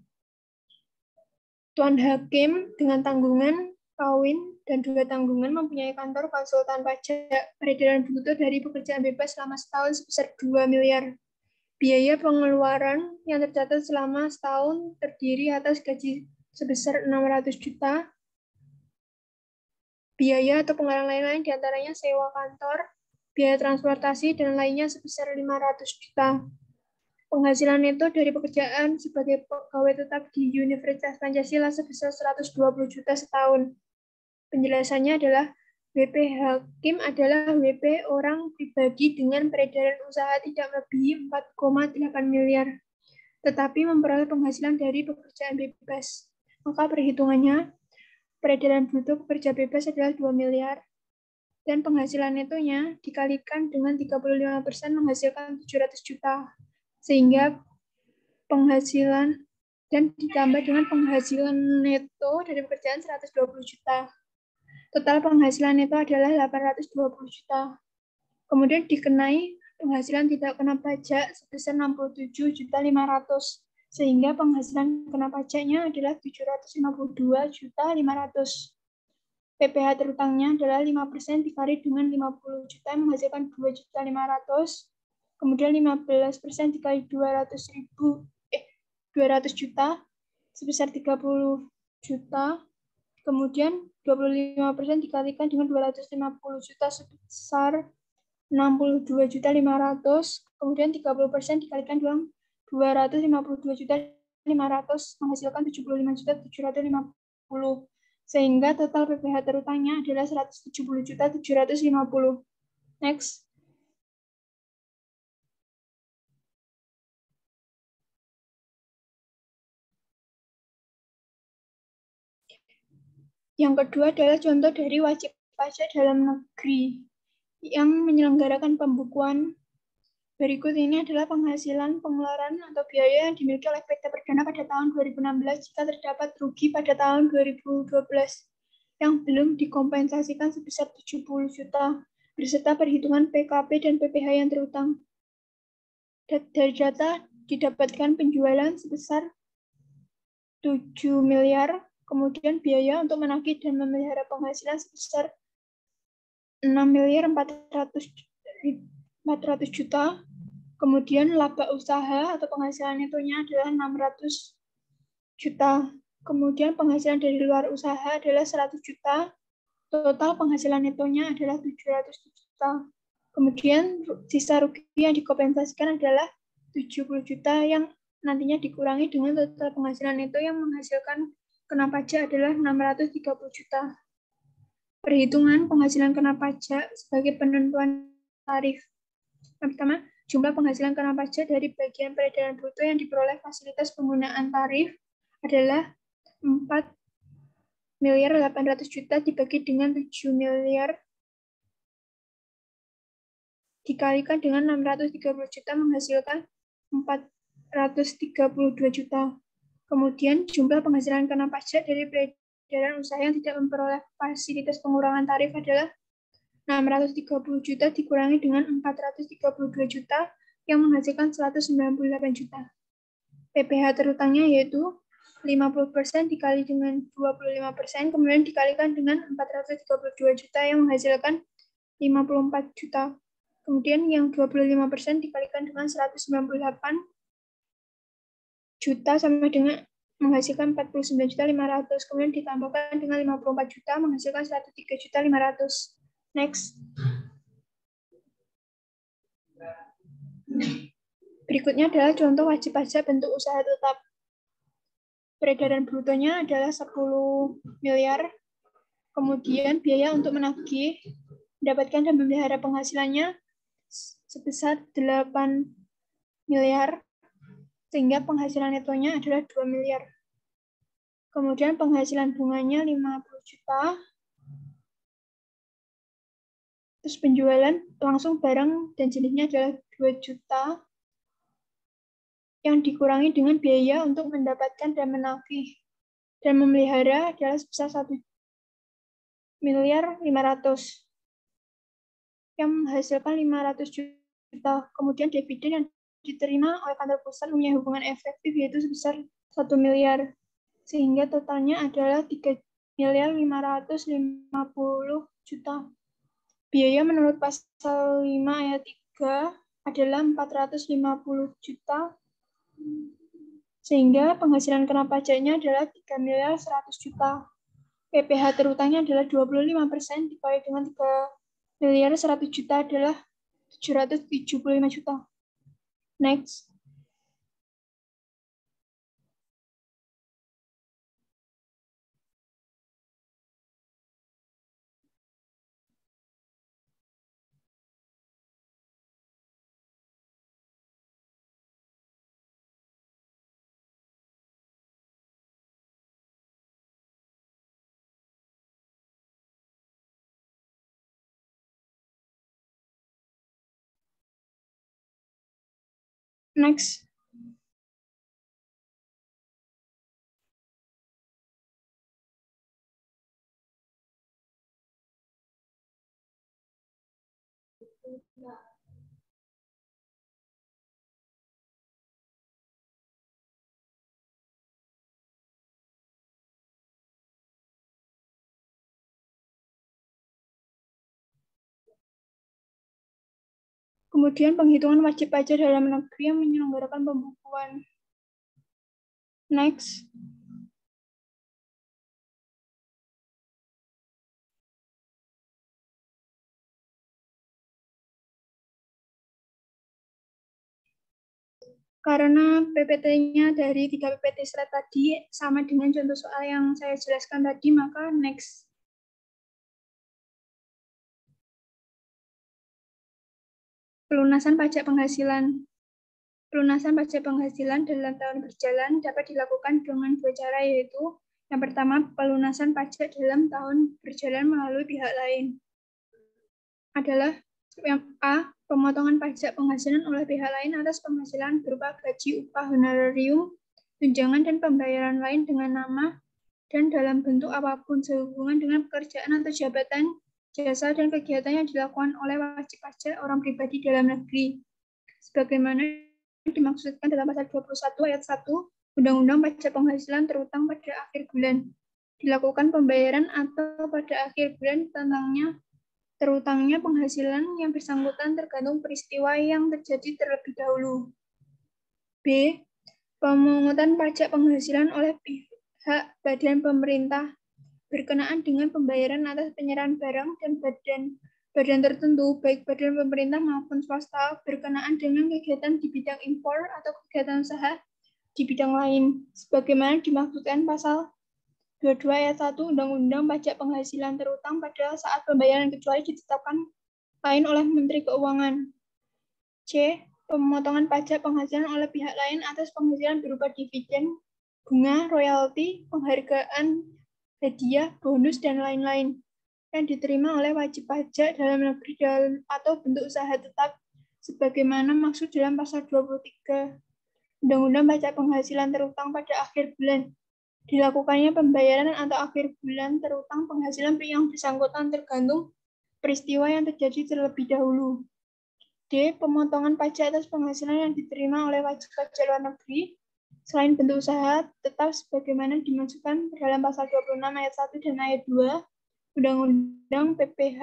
Tuan Hakim dengan tanggungan kawin dan 2 tanggungan mempunyai kantor konsultan pajak. Peredaran bruto dari pekerjaan bebas selama setahun sebesar 2 miliar. Biaya pengeluaran yang tercatat selama setahun terdiri atas gaji sebesar 600 juta. Biaya atau pengeluaran lain-lain diantaranya sewa kantor, biaya transportasi, dan lainnya sebesar 500 juta. Penghasilan neto dari pekerjaan sebagai pegawai tetap di Universitas Pancasila sebesar 120 juta setahun. Penjelasannya adalah WP Hakim adalah WP orang pribadi dengan peredaran usaha tidak melebihi 4,8 miliar, tetapi memperoleh penghasilan dari pekerjaan bebas. Maka perhitungannya, peredaran bruto pekerja bebas adalah 2 miliar, dan penghasilan netonya dikalikan dengan 35% menghasilkan 700 juta. Sehingga penghasilan dan ditambah dengan penghasilan neto dari pekerjaan 120 juta. Total penghasilan neto adalah 820 juta. Kemudian dikenai penghasilan tidak kena pajak sebesar 67.500.000, sehingga penghasilan kena pajaknya adalah 752.500.000. PPh terutangnya adalah 5% dikali dengan 50 juta menghasilkan 2.500.000. Kemudian 15% dikali 200 juta sebesar 30 juta. Kemudian 25% dikalikan dengan 250 juta sebesar 62.500.000. Kemudian 30% dikalikan dengan 252.500.000 menghasilkan 75.750.000. Sehingga total PPh terutangnya adalah 170.750.000. Next. Yang kedua adalah contoh dari wajib pajak dalam negeri yang menyelenggarakan pembukuan. Berikut ini adalah penghasilan, pengeluaran, atau biaya yang dimiliki oleh PT Perdana pada tahun 2016 jika terdapat rugi pada tahun 2012 yang belum dikompensasikan sebesar 70 juta, beserta perhitungan PKP dan PPh yang terutang. Dari data didapatkan penjualan sebesar 7 miliar, kemudian biaya untuk menagih dan memelihara penghasilan sebesar 6.400 juta. Kemudian laba usaha atau penghasilan netonya adalah 600 juta. Kemudian penghasilan dari luar usaha adalah 100 juta. Total penghasilan netonya adalah 700 juta. Kemudian sisa rugi yang dikompensasikan adalah 70 juta yang nantinya dikurangi dengan total penghasilan neto yang menghasilkan kena pajak adalah 630 juta. Perhitungan penghasilan kena pajak sebagai penentuan tarif. Yang pertama, jumlah penghasilan kena pajak dari bagian peredaran bruto yang diperoleh fasilitas penggunaan tarif adalah 4.800 juta dibagi dengan 7 miliar dikalikan dengan 630 juta menghasilkan 432 juta. Kemudian jumlah penghasilan kena pajak dari peredaran usaha yang tidak memperoleh fasilitas pengurangan tarif adalah 630 juta dikurangi dengan 432 juta yang menghasilkan 198 juta. PPh terutangnya yaitu 50% dikali dengan 25%, kemudian dikalikan dengan 432 juta yang menghasilkan 54 juta. Kemudian yang 25% dikalikan dengan 198 juta sama dengan menghasilkan 49.500.000. Kemudian ditambahkan dengan 54 juta menghasilkan 103.500.000. Next. Berikutnya adalah contoh wajib pajak bentuk usaha tetap. Peredaran brutonya adalah 10 miliar. Kemudian biaya untuk menagih, mendapatkan dan memelihara penghasilannya sebesar 8 miliar. Sehingga penghasilan netonya adalah 2 miliar. Kemudian penghasilan bunganya 50 juta. Terus penjualan langsung barang dan jenisnya adalah 2 juta. Yang dikurangi dengan biaya untuk mendapatkan dan menagih dan memelihara adalah sebesar 1.500.000. Yang menghasilkan 500 juta. Kemudian dividen yang diterima oleh kantor pusat mempunyai hubungan efektif yaitu sebesar 1 miliar. Sehingga totalnya adalah 3.550 juta. Biaya menurut pasal 5 ayat 3 adalah 450 juta. Sehingga penghasilan kena pajaknya adalah 3.100 juta. PPh terutangnya adalah 25% dikali dengan 3.100 juta adalah 775 juta. Next. Next. Kemudian penghitungan wajib pajak dalam negeri yang menyelenggarakan pembukuan. Next. Karena PPT-nya dari 3 PPT slide tadi sama dengan contoh soal yang saya jelaskan tadi, maka next. Pelunasan pajak penghasilan. Pelunasan pajak penghasilan dalam tahun berjalan dapat dilakukan dengan 2 cara, yaitu yang pertama, pelunasan pajak dalam tahun berjalan melalui pihak lain. Adalah yang A, pemotongan pajak penghasilan oleh pihak lain atas penghasilan berupa gaji, upah, honorarium, tunjangan, dan pembayaran lain dengan nama dan dalam bentuk apapun sehubungan dengan pekerjaan atau jabatan, jasa, dan kegiatan yang dilakukan oleh wajib pajak orang pribadi dalam negeri. Sebagaimana dimaksudkan dalam pasal 21 ayat 1 Undang-Undang Pajak Penghasilan terutang pada akhir bulan. Dilakukan pembayaran atau pada akhir bulan tentangnya terutangnya penghasilan yang bersangkutan tergantung peristiwa yang terjadi terlebih dahulu. B. Pemungutan pajak penghasilan oleh pihak badan pemerintah berkenaan dengan pembayaran atas penyerahan barang dan badan tertentu, baik badan pemerintah maupun swasta, berkenaan dengan kegiatan di bidang impor atau kegiatan usaha di bidang lain, sebagaimana dimaksudkan pasal 22 ayat 1 Undang-Undang Pajak Penghasilan terutang pada saat pembayaran kecuali ditetapkan lain oleh Menteri Keuangan. C. Pemotongan pajak penghasilan oleh pihak lain atas penghasilan berupa dividen, bunga, royalti, penghargaan, hadiah, bonus, dan lain-lain yang diterima oleh wajib pajak dalam negeri atau bentuk usaha tetap sebagaimana maksud dalam pasal 23 Undang-Undang Pajak Penghasilan terutang pada akhir bulan. Dilakukannya pembayaran atau akhir bulan terutang penghasilan yang bersangkutan tergantung peristiwa yang terjadi terlebih dahulu. D. Pemotongan pajak atas penghasilan yang diterima oleh wajib pajak luar negeri selain bentuk usaha tetap sebagaimana dimaksudkan dalam pasal 26 ayat 1 dan ayat 2 Undang-Undang PPh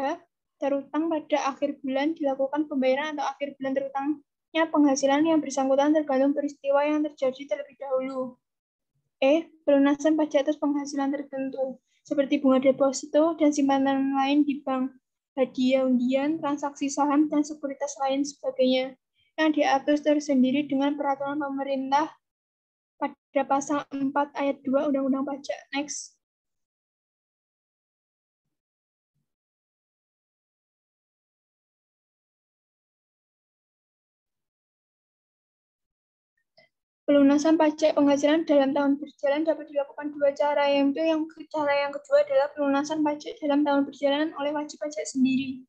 terutang pada akhir bulan dilakukan pembayaran atau akhir bulan terutangnya penghasilan yang bersangkutan tergantung peristiwa yang terjadi terlebih dahulu. E. Pelunasan pajak atas penghasilan tertentu seperti bunga deposito dan simpanan lain di bank, hadiah undian, transaksi saham, dan sekuritas lain sebagainya yang diatur tersendiri dengan peraturan pemerintah pada pasal 4 ayat 2 Undang-Undang Pajak. Next. Pelunasan pajak penghasilan dalam tahun berjalan dapat dilakukan dua cara, yaitu cara yang kedua adalah pelunasan pajak dalam tahun berjalan oleh wajib pajak sendiri.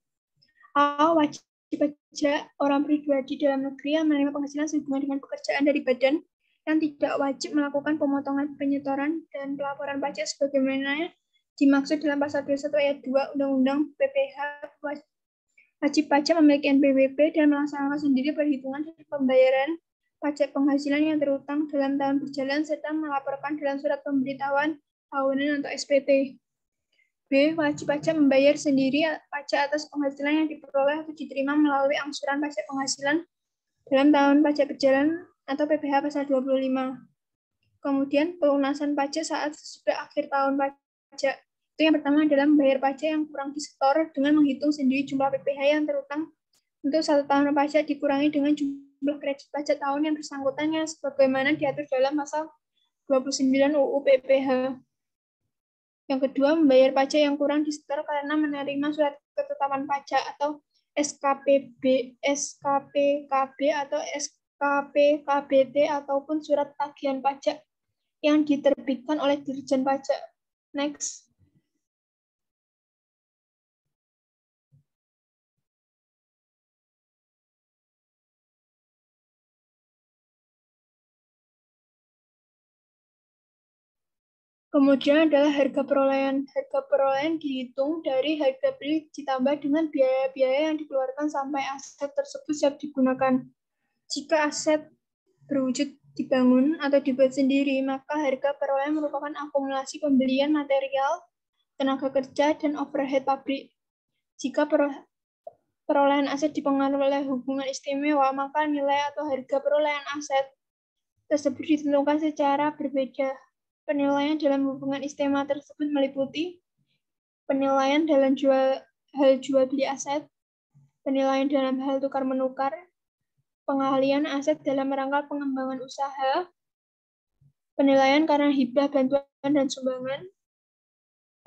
A. Wajib pajak orang pribadi dalam negeri yang menerima penghasilan sehubungan dengan pekerjaan dari badan yang tidak wajib melakukan pemotongan penyetoran dan pelaporan pajak sebagaimana dimaksud dalam pasal 21 ayat 2 Undang-Undang PPh. Wajib pajak memiliki NPWP dan melaksanakan sendiri perhitungan dan pembayaran pajak penghasilan yang terutang dalam tahun berjalan serta melaporkan dalam surat pemberitahuan tahunan atau SPT. B. Wajib pajak membayar sendiri pajak atas penghasilan yang diperoleh atau diterima melalui angsuran pajak penghasilan dalam tahun pajak berjalan atau PPh pasal 25. Kemudian pelunasan pajak saat sesudah akhir tahun pajak. Itu yang pertama adalah membayar pajak yang kurang disetor dengan menghitung sendiri jumlah PPh yang terutang untuk satu tahun pajak dikurangi dengan jumlah kredit pajak tahun yang bersangkutannya sebagaimana diatur dalam pasal 29 UU PPh. Yang kedua, membayar pajak yang kurang disetor karena menerima surat ketetapan pajak atau SKPB, SKPKB atau SKPKBT ataupun surat tagihan pajak yang diterbitkan oleh Dirjen Pajak. Next. Kemudian adalah harga perolehan. Harga perolehan dihitung dari harga beli ditambah dengan biaya-biaya yang dikeluarkan sampai aset tersebut siap digunakan. Jika aset berwujud dibangun atau dibuat sendiri, maka harga perolehan merupakan akumulasi pembelian material, tenaga kerja, dan overhead pabrik. Jika perolehan aset dipengaruhi oleh hubungan istimewa, maka nilai atau harga perolehan aset tersebut ditentukan secara berbeda. Penilaian dalam hubungan istimewa tersebut meliputi penilaian dalam hal jual beli aset, penilaian dalam hal tukar-menukar, pengalihan aset dalam rangka pengembangan usaha, penilaian karena hibah, bantuan, dan sumbangan,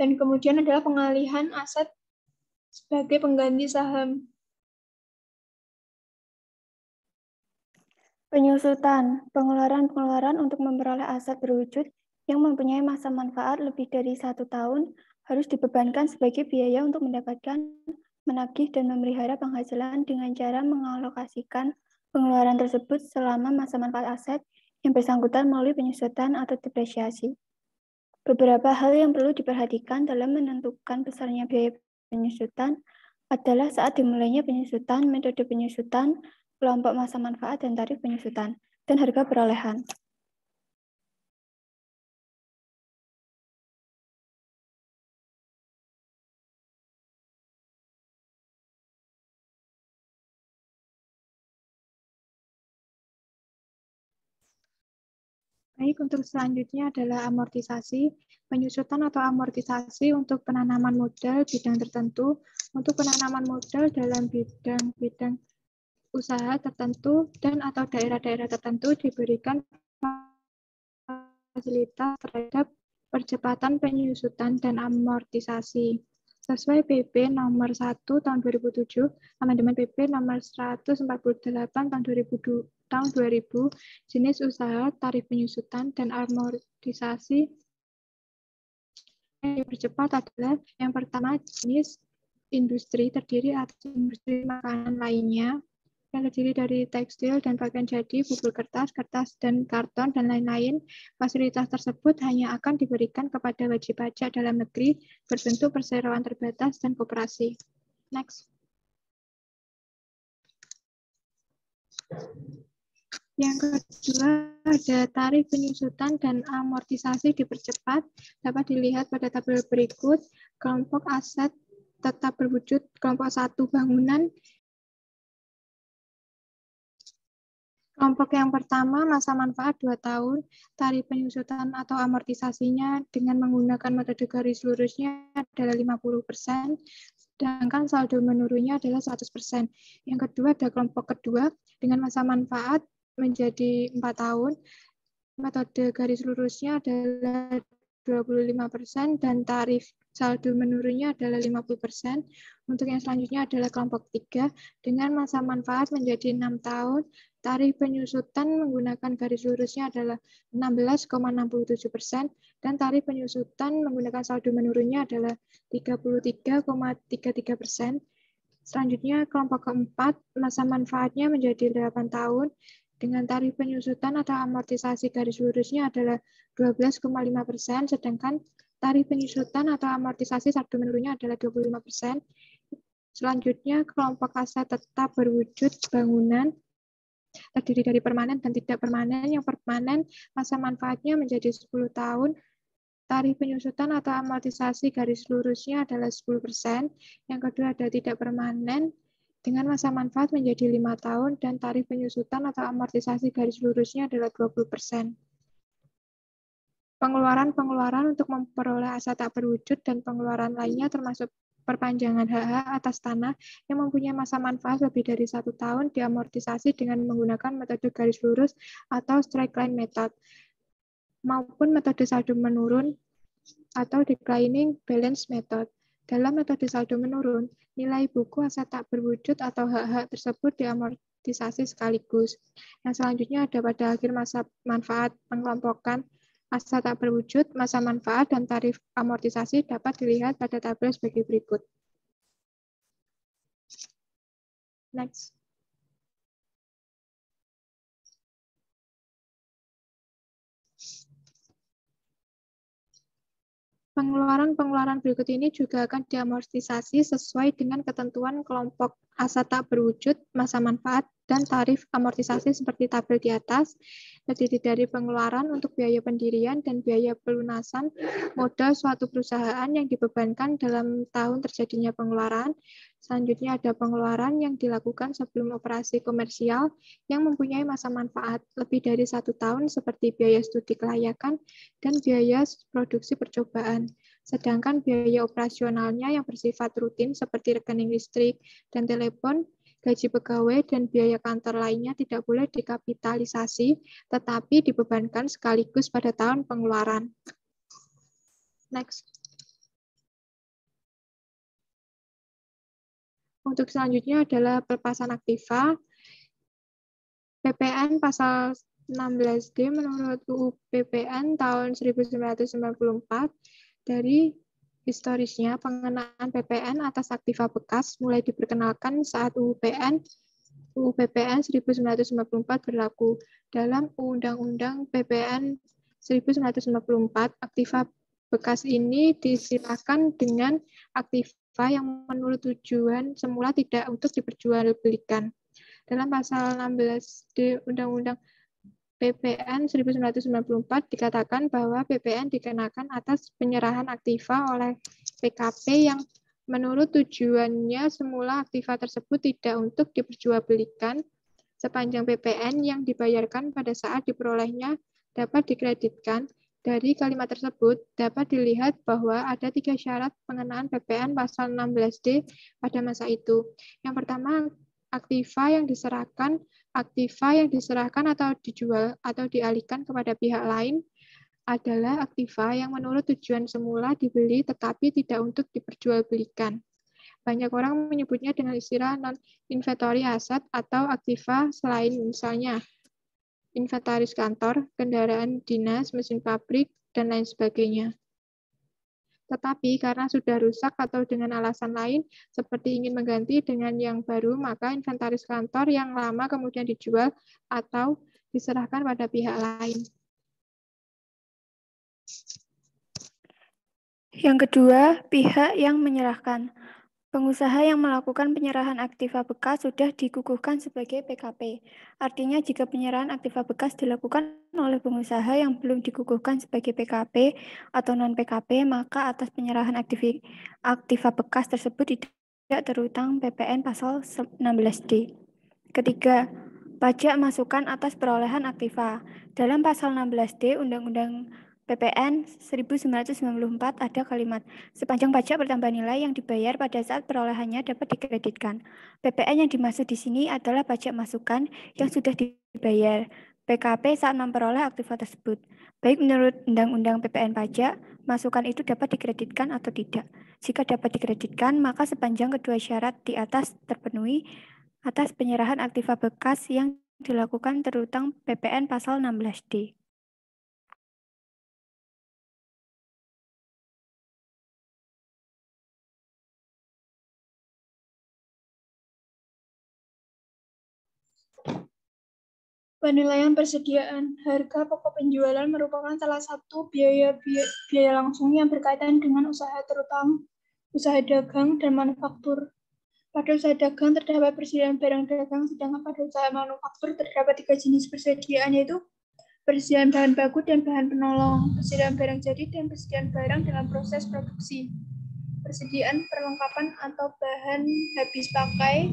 dan kemudian adalah pengalihan aset sebagai pengganti saham. Penyusutan, pengeluaran untuk memperoleh aset berwujud yang mempunyai masa manfaat lebih dari 1 tahun harus dibebankan sebagai biaya untuk mendapatkan, menagih, dan memelihara penghasilan dengan cara mengalokasikan pengeluaran tersebut selama masa manfaat aset yang bersangkutan melalui penyusutan atau depresiasi. Beberapa hal yang perlu diperhatikan dalam menentukan besarnya biaya penyusutan adalah saat dimulainya penyusutan, metode penyusutan, kelompok masa manfaat dan tarif penyusutan, dan harga perolehan. Baik, untuk selanjutnya adalah amortisasi. Penyusutan atau amortisasi untuk penanaman modal bidang tertentu. Untuk penanaman modal dalam bidang-bidang usaha tertentu dan atau daerah-daerah tertentu diberikan fasilitas terhadap percepatan penyusutan dan amortisasi. Sesuai PP nomor 1 tahun 2007, Amandemen PP nomor 148 tahun 2000, jenis usaha, tarif penyusutan, dan amortisasi yang dipercepat adalah yang pertama jenis industri terdiri atas industri makanan lainnya yang terdiri dari tekstil dan pakaian jadi, bubur kertas, kertas dan karton, dan lain-lain. Fasilitas tersebut hanya akan diberikan kepada wajib pajak dalam negeri berbentuk perseroan terbatas dan koperasi. Next. Yang kedua ada tarif penyusutan dan amortisasi dipercepat. Dapat dilihat pada tabel berikut. Kelompok aset tetap berwujud kelompok 1 bangunan. Kelompok yang pertama, masa manfaat 2 tahun, tarif penyusutan atau amortisasinya dengan menggunakan metode garis lurusnya adalah 50%, sedangkan saldo menurunnya adalah 100%. Yang kedua ada kelompok kedua, dengan masa manfaat menjadi 4 tahun, metode garis lurusnya adalah 25% dan tarif saldo menurunnya adalah 50%. Untuk yang selanjutnya adalah kelompok 3, dengan masa manfaat menjadi 6 tahun, tarif penyusutan menggunakan garis lurusnya adalah 16,67% dan tarif penyusutan menggunakan saldo menurunnya adalah 33,33%. Selanjutnya kelompok keempat, masa manfaatnya menjadi 8 tahun dengan tarif penyusutan atau amortisasi garis lurusnya adalah 12,5%, sedangkan tarif penyusutan atau amortisasi saldo menurunnya adalah 25%. Selanjutnya kelompok aset tetap berwujud bangunan terdiri dari permanen dan tidak permanen. Yang permanen masa manfaatnya menjadi 10 tahun, tarif penyusutan atau amortisasi garis lurusnya adalah 10%. Yang kedua ada tidak permanen dengan masa manfaat menjadi 5 tahun dan tarif penyusutan atau amortisasi garis lurusnya adalah 20%. Pengeluaran-pengeluaran untuk memperoleh aset tak berwujud dan pengeluaran lainnya termasuk perpanjangan hak-hak atas tanah yang mempunyai masa manfaat lebih dari 1 tahun diamortisasi dengan menggunakan metode garis lurus atau straight line method maupun metode saldo menurun atau declining balance method. Dalam metode saldo menurun, nilai buku aset tak berwujud atau hak-hak tersebut diamortisasi sekaligus. Yang selanjutnya ada pada akhir masa manfaat pengelompokan aset tak berwujud, masa manfaat, dan tarif amortisasi dapat dilihat pada tabel sebagai berikut. Next. Pengeluaran-pengeluaran berikut ini juga akan diamortisasi sesuai dengan ketentuan kelompok aset tak berwujud, masa manfaat, dan tarif amortisasi seperti tabel di atas, terdiri dari pengeluaran untuk biaya pendirian dan biaya pelunasan modal suatu perusahaan yang dibebankan dalam tahun terjadinya pengeluaran. Selanjutnya ada pengeluaran yang dilakukan sebelum operasi komersial yang mempunyai masa manfaat lebih dari 1 tahun seperti biaya studi kelayakan dan biaya produksi percobaan. Sedangkan biaya operasionalnya yang bersifat rutin seperti rekening listrik dan telepon, gaji pegawai, dan biaya kantor lainnya tidak boleh dikapitalisasi, tetapi dibebankan sekaligus pada tahun pengeluaran. Next. Untuk selanjutnya adalah pelepasan aktiva. PPN pasal 16D menurut UU PPN tahun 1994 dari historisnya pengenaan PPN atas aktiva bekas mulai diperkenalkan saat UU PPN 1994 berlaku. Dalam Undang-Undang PPN 1994, aktiva bekas ini disilakan dengan aktiva yang menurut tujuan semula tidak untuk diperjualbelikan. Dalam pasal 16D Undang-Undang PPN 1994 dikatakan bahwa PPN dikenakan atas penyerahan aktiva oleh PKP yang menurut tujuannya semula aktiva tersebut tidak untuk diperjualbelikan sepanjang PPN yang dibayarkan pada saat diperolehnya dapat dikreditkan. Dari kalimat tersebut dapat dilihat bahwa ada 3 syarat pengenaan PPN pasal 16D pada masa itu. Yang pertama, aktiva yang diserahkan atau dijual atau dialihkan kepada pihak lain adalah aktiva yang menurut tujuan semula dibeli tetapi tidak untuk diperjualbelikan. Banyak orang menyebutnya dengan istilah non-inventory asset atau aktiva selain misalnya inventaris kantor, kendaraan dinas, mesin pabrik, dan lain sebagainya. Tetapi karena sudah rusak atau dengan alasan lain, seperti ingin mengganti dengan yang baru, maka inventaris kantor yang lama kemudian dijual atau diserahkan pada pihak lain. Yang kedua, pihak yang menyerahkan. Pengusaha yang melakukan penyerahan aktiva bekas sudah dikukuhkan sebagai PKP. Artinya jika penyerahan aktiva bekas dilakukan oleh pengusaha yang belum dikukuhkan sebagai PKP atau non-PKP, maka atas penyerahan aktiva bekas tersebut tidak terutang PPN pasal 16D. Ketiga, pajak masukan atas perolehan aktiva. Dalam pasal 16D Undang-Undang PPN 1994 ada kalimat, sepanjang pajak bertambah nilai yang dibayar pada saat perolehannya dapat dikreditkan. PPN yang dimaksud di sini adalah pajak masukan yang sudah dibayar PKP saat memperoleh aktiva tersebut. Baik menurut Undang-Undang PPN pajak, masukan itu dapat dikreditkan atau tidak. Jika dapat dikreditkan, maka sepanjang kedua syarat di atas terpenuhi, atas penyerahan aktiva bekas yang dilakukan terutang PPN pasal 16D. Penilaian persediaan harga pokok penjualan merupakan salah satu biaya langsung yang berkaitan dengan usaha, terutama usaha dagang dan manufaktur. Pada usaha dagang terdapat persediaan barang dagang, sedangkan pada usaha manufaktur terdapat 3 jenis persediaan, yaitu persediaan bahan baku dan bahan penolong, persediaan barang jadi, dan persediaan barang dalam proses produksi. Persediaan perlengkapan atau bahan habis pakai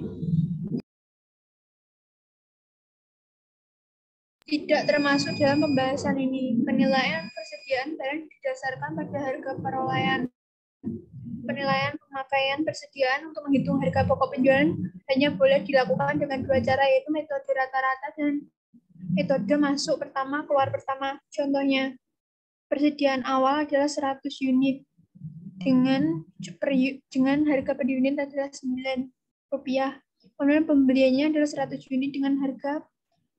tidak termasuk dalam pembahasan ini. Penilaian persediaan barang didasarkan pada harga perolehan. Penilaian pemakaian persediaan untuk menghitung harga pokok penjualan hanya boleh dilakukan dengan 2 cara, yaitu metode rata-rata dan metode masuk pertama, keluar pertama. Contohnya, persediaan awal adalah 100 unit dengan harga per unit adalah Rp9. Kemudian pembeliannya adalah 100 unit dengan harga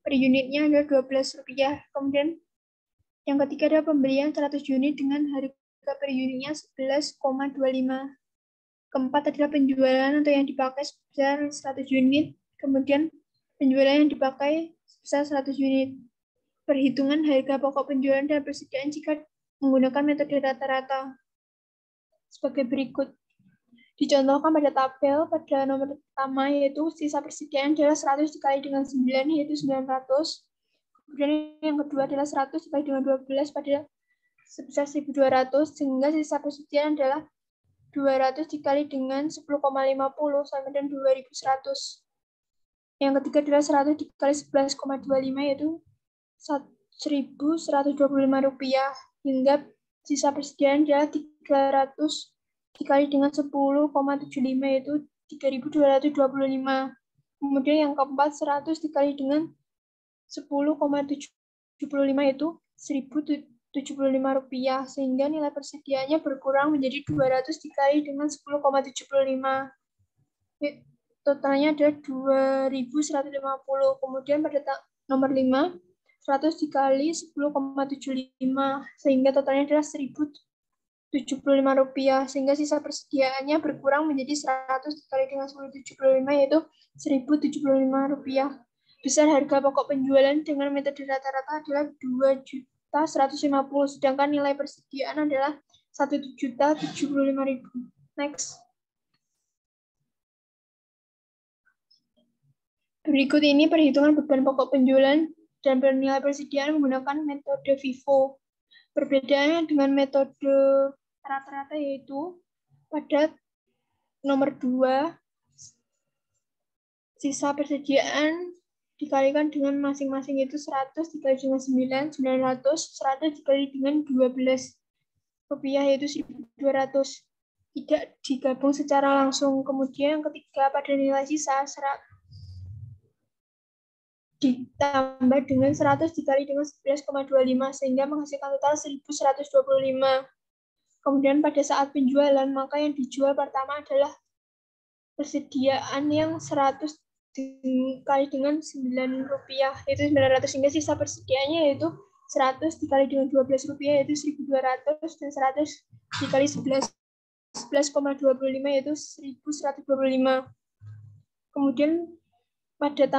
per unitnya adalah Rp12. Kemudian yang ketiga adalah pembelian 100 unit dengan harga per unitnya 11,25. Keempat adalah penjualan atau yang dipakai sebesar 100 unit. Kemudian penjualan yang dipakai sebesar 100 unit. Perhitungan harga pokok penjualan dan persediaan jika menggunakan metode rata-rata sebagai berikut. Dicontohkan pada tabel pada nomor pertama, yaitu sisa persediaan adalah 100 dikali dengan 9, yaitu 900. Kemudian yang kedua adalah 100 dikali dengan 12 pada sebesar 1.200, sehingga sisa persediaan adalah 200 dikali dengan 10,50 sama dengan 2.100. Yang ketiga adalah 100 dikali 11,25, yaitu Rp1.125, hingga sisa persediaan adalah 300 dikali dengan 10,75, yaitu 3.225. Kemudian yang keempat 100 dikali dengan 10,75, yaitu Rp1.075, sehingga nilai persediaannya berkurang menjadi 200 dikali dengan 10,75. Totalnya adalah 2.150. Kemudian pada nomor 5, 100 dikali 10,75, sehingga totalnya adalah Rp1.075, sehingga sisa persediaannya berkurang menjadi 100 dikali dengan 10,75, yaitu Rp1.075. Besar harga pokok penjualan dengan metode rata-rata adalah Rp2.150, sedangkan nilai persediaan adalah Rp1.075.000. Next. Berikut ini perhitungan beban pokok penjualan dan nilai persediaan menggunakan metode FIFO. Perbedaannya dengan metode rata-rata yaitu pada nomor 2, sisa persediaan dikalikan dengan masing-masing itu 100 dikali dengan 9, 900, 100 dikali dengan 12 rupiah yaitu 1.200. Tidak digabung secara langsung. Kemudian yang ketiga, pada nilai sisa ditambah dengan 100 dikali dengan 11,25 sehingga menghasilkan total 1.125. Kemudian pada saat penjualan, maka yang dijual pertama adalah persediaan yang 100 dikali dengan 9 rupiah, yaitu 900, sehingga sisa persediaannya yaitu 100 dikali dengan 12 rupiah, yaitu 1.200, dan 100 dikali 11,25 yaitu 1.125. Kemudian pada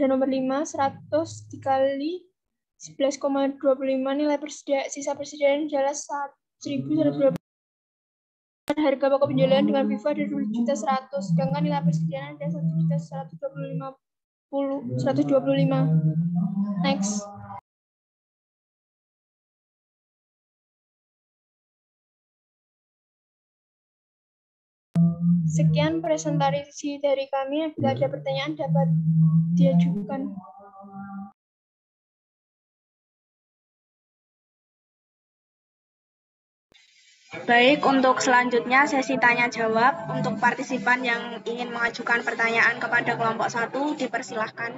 nomor 5, 100 dikali 11,25 nilai sisa persediaan adalah 1.120. Harga pokok penjualan dengan Vivo ada 2.100.000, sedangkan nilai persediaan ada 1.125. Next. Sekian presentasi dari kami. Bila ada pertanyaan dapat diajukan. Baik, untuk selanjutnya sesi tanya jawab. Untuk partisipan yang ingin mengajukan pertanyaan kepada kelompok 1, dipersilahkan.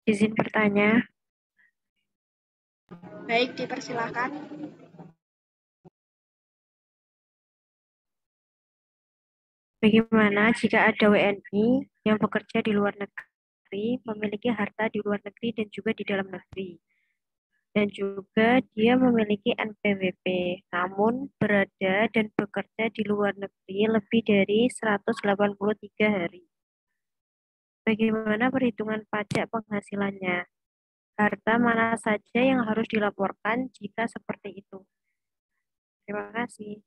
Izin bertanya. Baik, dipersilahkan. Bagaimana jika ada WNI yang bekerja di luar negeri, memiliki harta di luar negeri dan juga di dalam negeri, dan juga dia memiliki NPWP, namun berada dan bekerja di luar negeri lebih dari 183 hari. Bagaimana perhitungan pajak penghasilannya? Harta mana saja yang harus dilaporkan jika seperti itu? Terima kasih.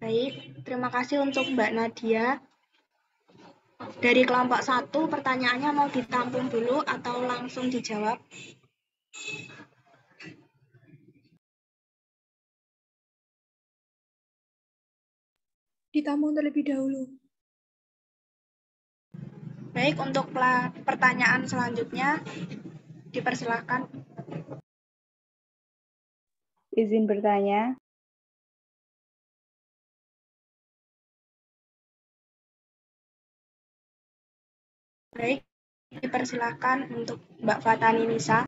Baik, terima kasih untuk Mbak Nadia. Dari kelompok 1, pertanyaannya mau ditampung dulu atau langsung dijawab? Ditampung terlebih dahulu. Baik, untuk pertanyaan selanjutnya, dipersilahkan. Izin bertanya. Baik, dipersilahkan untuk Mbak Fatani Nisa.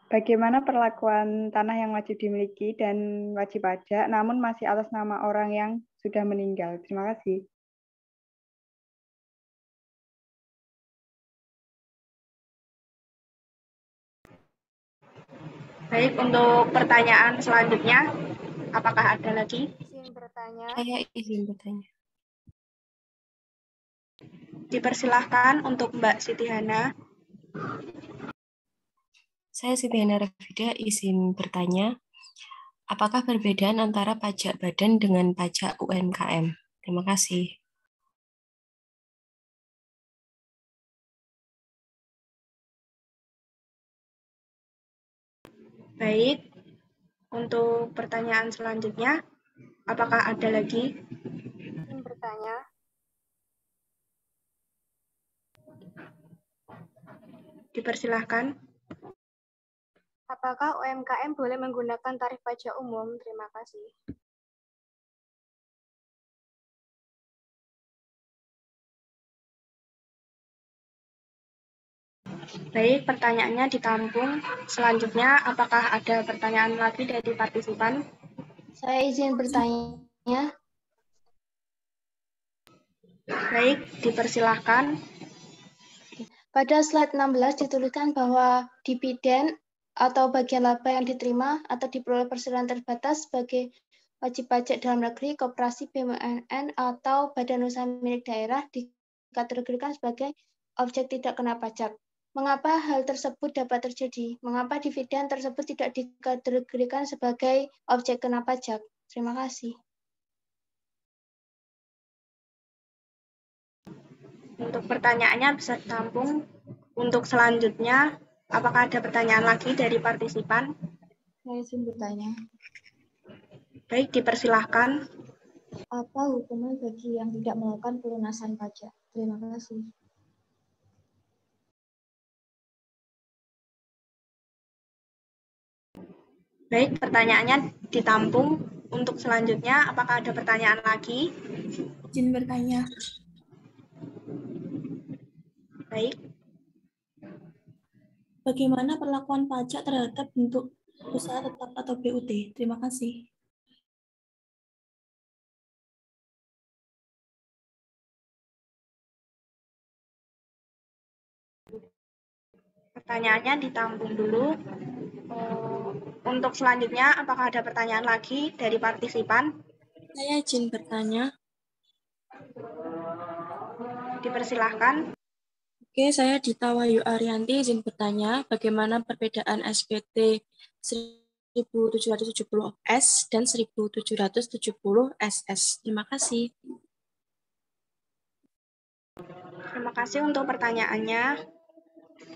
Bagaimana perlakuan tanah yang wajib dimiliki dan wajib pajak, namun masih atas nama orang yang sudah meninggal? Terima kasih. Baik, untuk pertanyaan selanjutnya, apakah ada lagi? Izin bertanya. Saya izin bertanya. Dipersilahkan untuk Mbak Siti Hana. Saya Siti Hana Rafida, izin bertanya. Apakah perbedaan antara pajak badan dengan pajak UMKM? Terima kasih. Baik, untuk pertanyaan selanjutnya, apakah ada lagi? Izin bertanya. Dipersilahkan. Apakah UMKM boleh menggunakan tarif pajak umum? Terima kasih. Baik, pertanyaannya ditampung. Selanjutnya, apakah ada pertanyaan lagi dari partisipan? Saya izin bertanya. Baik, dipersilahkan. Pada slide 16 dituliskan bahwa dividen atau bagian laba yang diterima atau diperoleh perseroan terbatas sebagai wajib pajak dalam negeri, koperasi, BUMN, atau badan usaha milik daerah dikategorikan sebagai objek tidak kena pajak. Mengapa hal tersebut dapat terjadi? Mengapa dividen tersebut tidak dikategorikan sebagai objek kena pajak? Terima kasih. Untuk pertanyaannya bisa ditampung. Untuk selanjutnya, apakah ada pertanyaan lagi dari partisipan? Saya izin bertanya. Baik, dipersilahkan. Apa hukuman bagi yang tidak melakukan pelunasan pajak? Terima kasih. Baik, pertanyaannya ditampung. Untuk selanjutnya, apakah ada pertanyaan lagi? Izin bertanya. Baik. Bagaimana perlakuan pajak terhadap bentuk usaha tetap atau BUT? Terima kasih. Pertanyaannya ditampung dulu. Untuk selanjutnya, apakah ada pertanyaan lagi dari partisipan? Saya izin bertanya. Dipersilahkan. Oke, saya Dita Wahyu Arianti izin bertanya, bagaimana perbedaan SPT 1770S dan 1770 SS? Terima kasih. Terima kasih untuk pertanyaannya.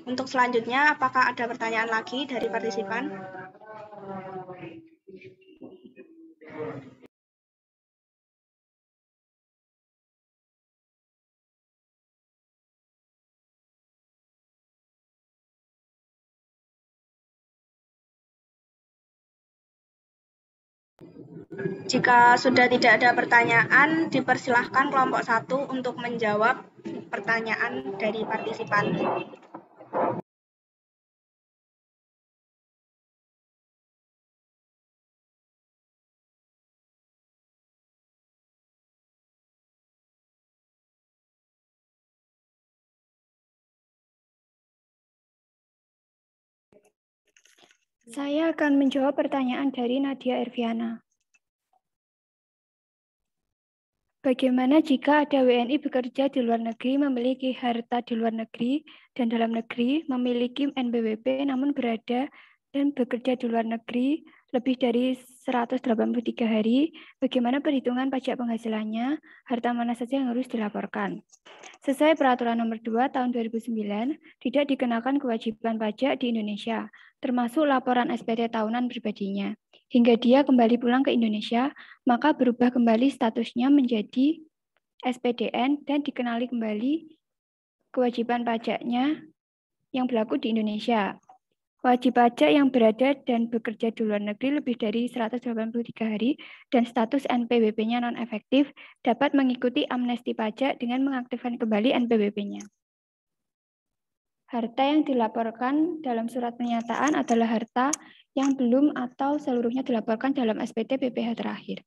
Untuk selanjutnya, apakah ada pertanyaan lagi dari partisipan? Jika sudah tidak ada pertanyaan, dipersilahkan kelompok 1 untuk menjawab pertanyaan dari partisipan. Saya akan menjawab pertanyaan dari Nadia Erviana. Bagaimana jika ada WNI bekerja di luar negeri, memiliki harta di luar negeri dan dalam negeri, memiliki NPWP namun berada dan bekerja di luar negeri lebih dari 183 hari, bagaimana perhitungan pajak penghasilannya, harta mana saja yang harus dilaporkan. Sesuai Peraturan Nomor 2 Tahun 2009, tidak dikenakan kewajiban pajak di Indonesia, termasuk laporan SPT tahunan pribadinya. Hingga dia kembali pulang ke Indonesia, maka berubah kembali statusnya menjadi SPDN dan dikenali kembali kewajiban pajaknya yang berlaku di Indonesia. Wajib pajak yang berada dan bekerja di luar negeri lebih dari 183 hari dan status NPWP-nya non-efektif dapat mengikuti amnesti pajak dengan mengaktifkan kembali NPWP-nya. Harta yang dilaporkan dalam surat pernyataan adalah harta yang belum atau seluruhnya dilaporkan dalam SPT PPh terakhir.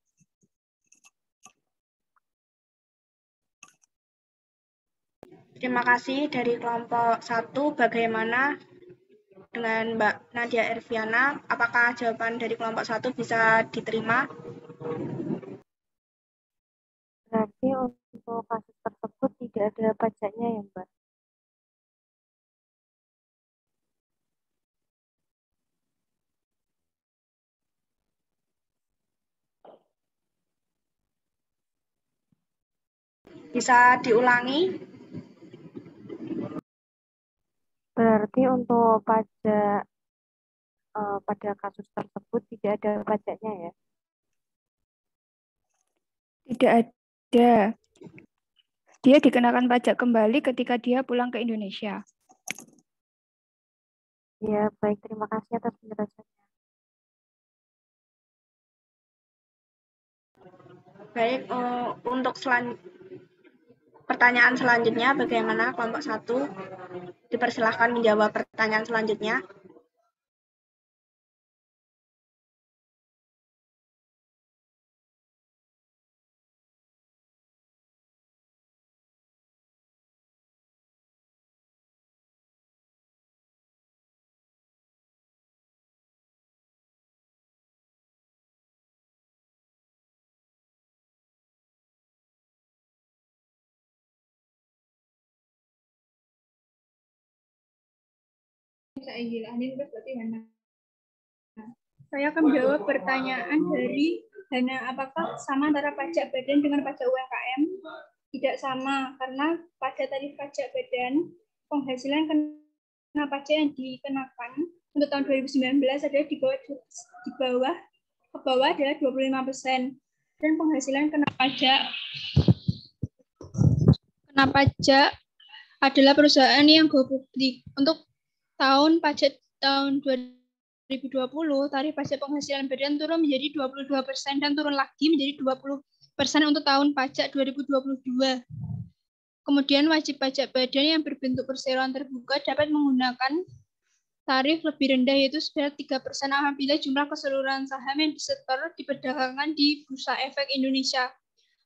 Terima kasih dari kelompok 1. Bagaimana dengan Mbak Nadia Erviana? Apakah jawaban dari kelompok 1 bisa diterima? Berarti untuk kasus tersebut tidak ada pajaknya ya, Mbak? Bisa diulangi? Berarti untuk pajak pada kasus tersebut tidak ada pajaknya ya? Tidak ada. Dia dikenakan pajak kembali ketika dia pulang ke Indonesia. Ya, baik. Terima kasih atas penjelasannya. Baik, untuk pertanyaan selanjutnya bagaimana kelompok 1? Dipersilahkan menjawab pertanyaan selanjutnya. Saya akan menjawab pertanyaan dari Hana, apakah sama antara pajak badan dengan pajak UMKM? Tidak sama, karena pada tarif pajak badan, penghasilan kena pajak yang dikenakan untuk tahun 2019 adalah ke bawah adalah 25%. Dan penghasilan kena pajak adalah perusahaan yang go publik. Untuk tahun pajak tahun 2020, tarif pajak penghasilan badan turun menjadi 22% dan turun lagi menjadi 20% untuk tahun pajak 2022. Kemudian wajib pajak badan yang berbentuk perseroan terbuka dapat menggunakan tarif lebih rendah, yaitu sebanyak 3% apabila jumlah keseluruhan saham yang disetor diperdagangkan di Bursa Efek Indonesia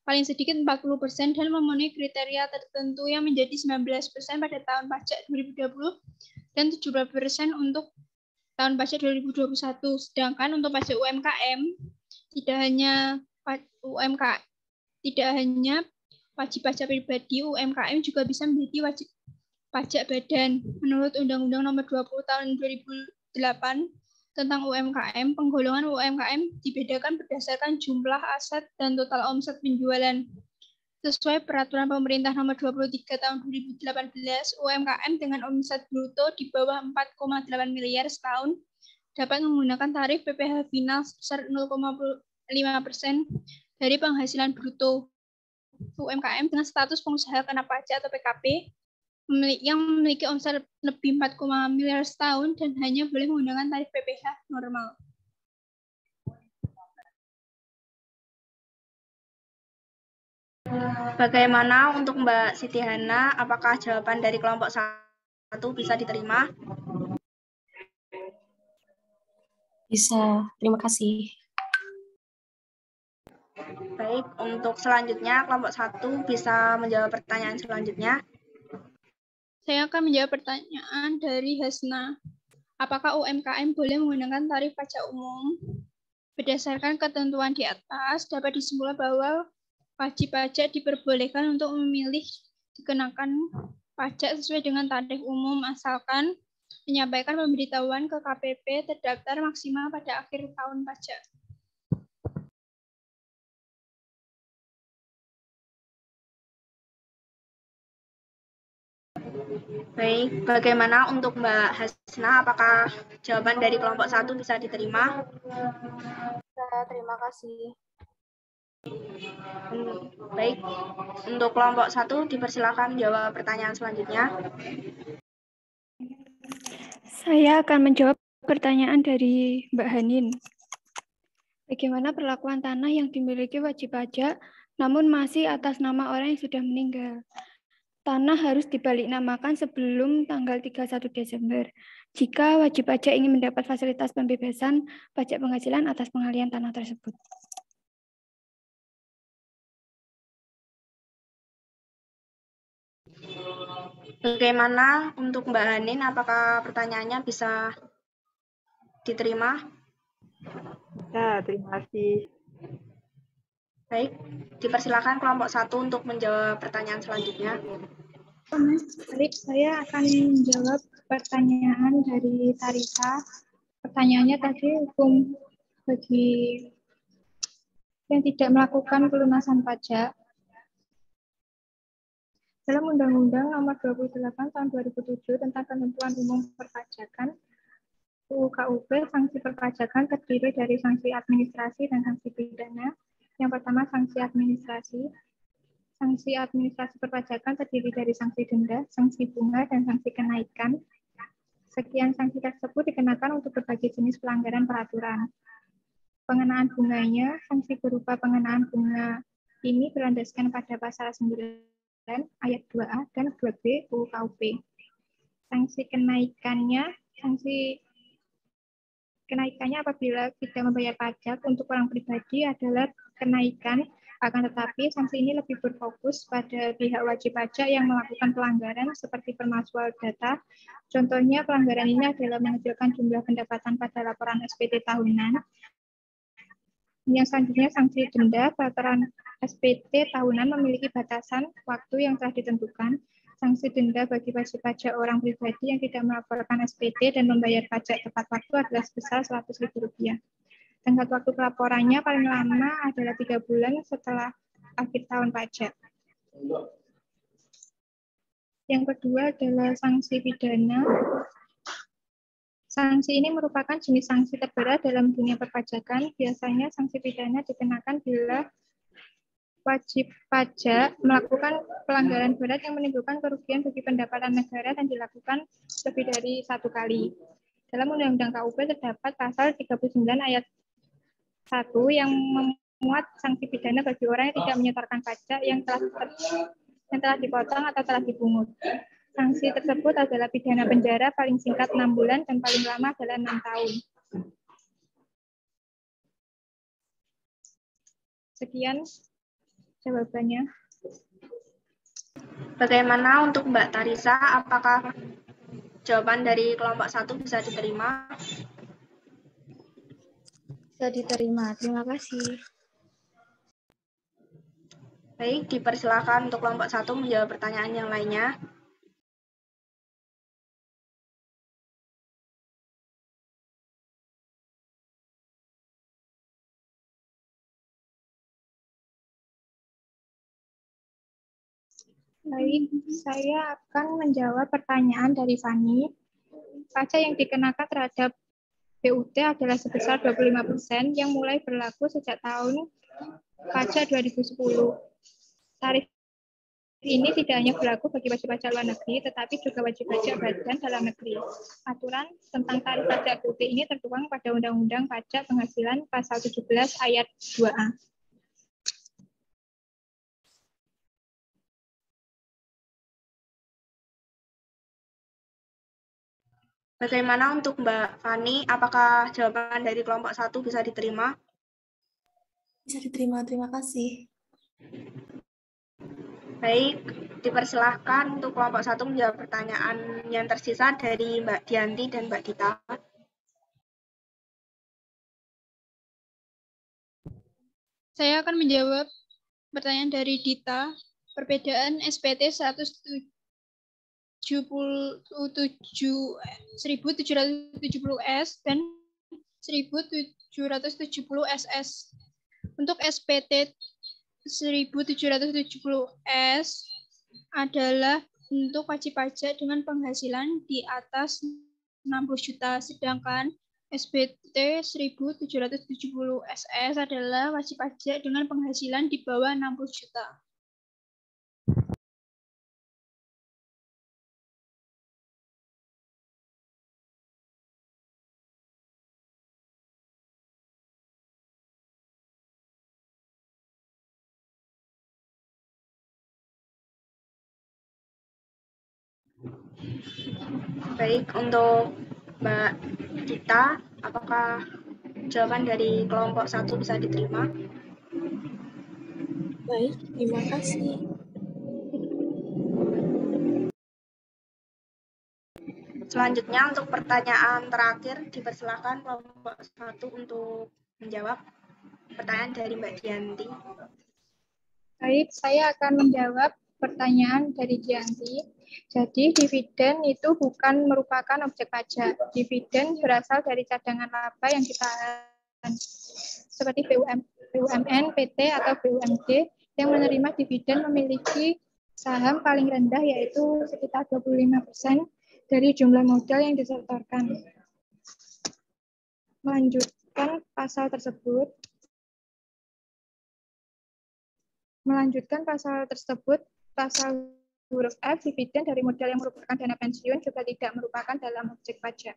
paling sedikit 40% dan memenuhi kriteria tertentu yang menjadi 19% pada tahun pajak 2020 dan 17% untuk tahun pajak 2021. Sedangkan untuk pajak UMKM tidak hanya wajib pajak pribadi, UMKM juga bisa menjadi wajib pajak badan. Menurut Undang-Undang Nomor 20 Tahun 2008 tentang UMKM, penggolongan UMKM dibedakan berdasarkan jumlah aset dan total omset penjualan. Sesuai Peraturan Pemerintah Nomor 23 Tahun 2018, UMKM dengan omset bruto di bawah 4,8 miliar setahun dapat menggunakan tarif PPh final sebesar 0,5% dari penghasilan bruto. UMKM dengan status pengusaha kena pajak atau PKP yang memiliki omset lebih 4, miliar setahun dan hanya boleh menggunakan tarif PPh normal. Bagaimana untuk Mbak Siti Hana? Apakah jawaban dari kelompok 1 bisa diterima? Bisa, terima kasih. Baik, untuk selanjutnya kelompok 1 bisa menjawab pertanyaan selanjutnya. Saya akan menjawab pertanyaan dari Hasna. Apakah UMKM boleh menggunakan tarif pajak umum? Berdasarkan ketentuan di atas, dapat disimpulkan bahwa wajib pajak diperbolehkan untuk memilih dikenakan pajak sesuai dengan tarif umum asalkan menyampaikan pemberitahuan ke KPP terdaftar maksimal pada akhir tahun pajak. Baik, bagaimana untuk Mbak Hasna? Apakah jawaban dari kelompok 1 bisa diterima? Terima kasih. Baik, untuk kelompok 1 dipersilakan jawab pertanyaan selanjutnya. Saya akan menjawab pertanyaan dari Mbak Hanin. Bagaimana perlakuan tanah yang dimiliki wajib pajak namun masih atas nama orang yang sudah meninggal? Tanah harus dibaliknamakan sebelum tanggal 31 Desember. Jika wajib pajak ingin mendapat fasilitas pembebasan pajak penghasilan atas pengalihan tanah tersebut. Bagaimana untuk Mbak Hanin? Apakah pertanyaannya bisa diterima? Ya, terima kasih. Baik, dipersilakan kelompok 1 untuk menjawab pertanyaan selanjutnya. Baik, saya akan menjawab pertanyaan dari Tarisa. Pertanyaannya tadi, hukum bagi yang tidak melakukan pelunasan pajak. Dalam Undang-Undang Nomor 28 Tahun 2007 tentang Ketentuan Umum Perpajakan, UU KUP, sanksi perpajakan terdiri dari sanksi administrasi dan sanksi pidana. Yang pertama, sanksi administrasi. Sanksi administrasi perpajakan terdiri dari sanksi denda, sanksi bunga, dan sanksi kenaikan. Sekian sanksi tersebut dikenakan untuk berbagai jenis pelanggaran peraturan. Pengenaan bunganya, sanksi berupa pengenaan bunga ini berlandaskan pada pasal 9 ayat 2A dan 2B UU KUP. Sanksi kenaikannya apabila tidak membayar pajak untuk orang pribadi adalah kenaikan, akan tetapi sanksi ini lebih berfokus pada pihak wajib pajak yang melakukan pelanggaran seperti pemalsuan data. Contohnya pelanggaran ini adalah mengecilkan jumlah pendapatan pada laporan SPT tahunan. Yang selanjutnya sanksi denda. Peraturan SPT tahunan memiliki batasan waktu yang telah ditentukan. sanksi denda bagi wajib pajak orang pribadi yang tidak melaporkan SPT dan membayar pajak tepat waktu adalah sebesar Rp100.000. Tenggat waktu pelaporannya paling lama adalah 3 bulan setelah akhir tahun pajak. Yang kedua adalah sanksi pidana. Sanksi ini merupakan jenis sanksi terberat dalam dunia perpajakan. Biasanya sanksi pidana dikenakan bila wajib pajak melakukan pelanggaran berat yang menimbulkan kerugian bagi pendapatan negara dan dilakukan lebih dari 1 kali. Dalam Undang-Undang KUP terdapat pasal 39 ayat 1 yang memuat sanksi pidana bagi orang yang tidak menyetorkan pajak yang telah dipotong atau telah dipungut. Sanksi tersebut adalah pidana penjara paling singkat 6 bulan dan paling lama adalah 6 tahun. Sekian jawabannya. Bagaimana untuk Mbak Tarisa? Apakah jawaban dari kelompok 1 bisa diterima? Bisa diterima. Terima kasih. Baik, dipersilakan untuk kelompok 1 menjawab pertanyaan yang lainnya. Baik, saya akan menjawab pertanyaan dari Fani. Pajak yang dikenakan terhadap BUT adalah sebesar 25% yang mulai berlaku sejak tahun pajak 2010. Tarif ini tidak hanya berlaku bagi wajib pajak luar negeri, tetapi juga wajib pajak badan dalam negeri. Aturan tentang tarif pajak BUT ini tertuang pada Undang-Undang Pajak Penghasilan Pasal 17 Ayat 2A. Bagaimana untuk Mbak Fani? Apakah jawaban dari kelompok 1 bisa diterima? Bisa diterima, terima kasih. Baik, dipersilahkan untuk kelompok 1 menjawab pertanyaan yang tersisa dari Mbak Dianti dan Mbak Dita. Saya akan menjawab pertanyaan dari Dita. Perbedaan SPT 1770S dan 1770SS. Untuk SPT 1770S adalah untuk wajib pajak dengan penghasilan di atas 60 juta, sedangkan SPT 1770SS adalah wajib pajak dengan penghasilan di bawah 60 juta. Baik, untuk Mbak Dita, apakah jawaban dari kelompok 1 bisa diterima? Baik, terima kasih. Selanjutnya untuk pertanyaan terakhir, dipersilakan kelompok 1 untuk menjawab pertanyaan dari Mbak Dianti. Baik, saya akan menjawab pertanyaan dari Dianti. Jadi dividen itu bukan merupakan objek pajak. Dividen berasal dari cadangan laba yang ditahan, seperti BUMN, PT, atau BUMD yang menerima dividen memiliki saham paling rendah yaitu sekitar 25% dari jumlah modal yang disetorkan. Melanjutkan pasal tersebut, pasal huruf F, dividen dari modal yang merupakan dana pensiun juga tidak merupakan dalam objek pajak.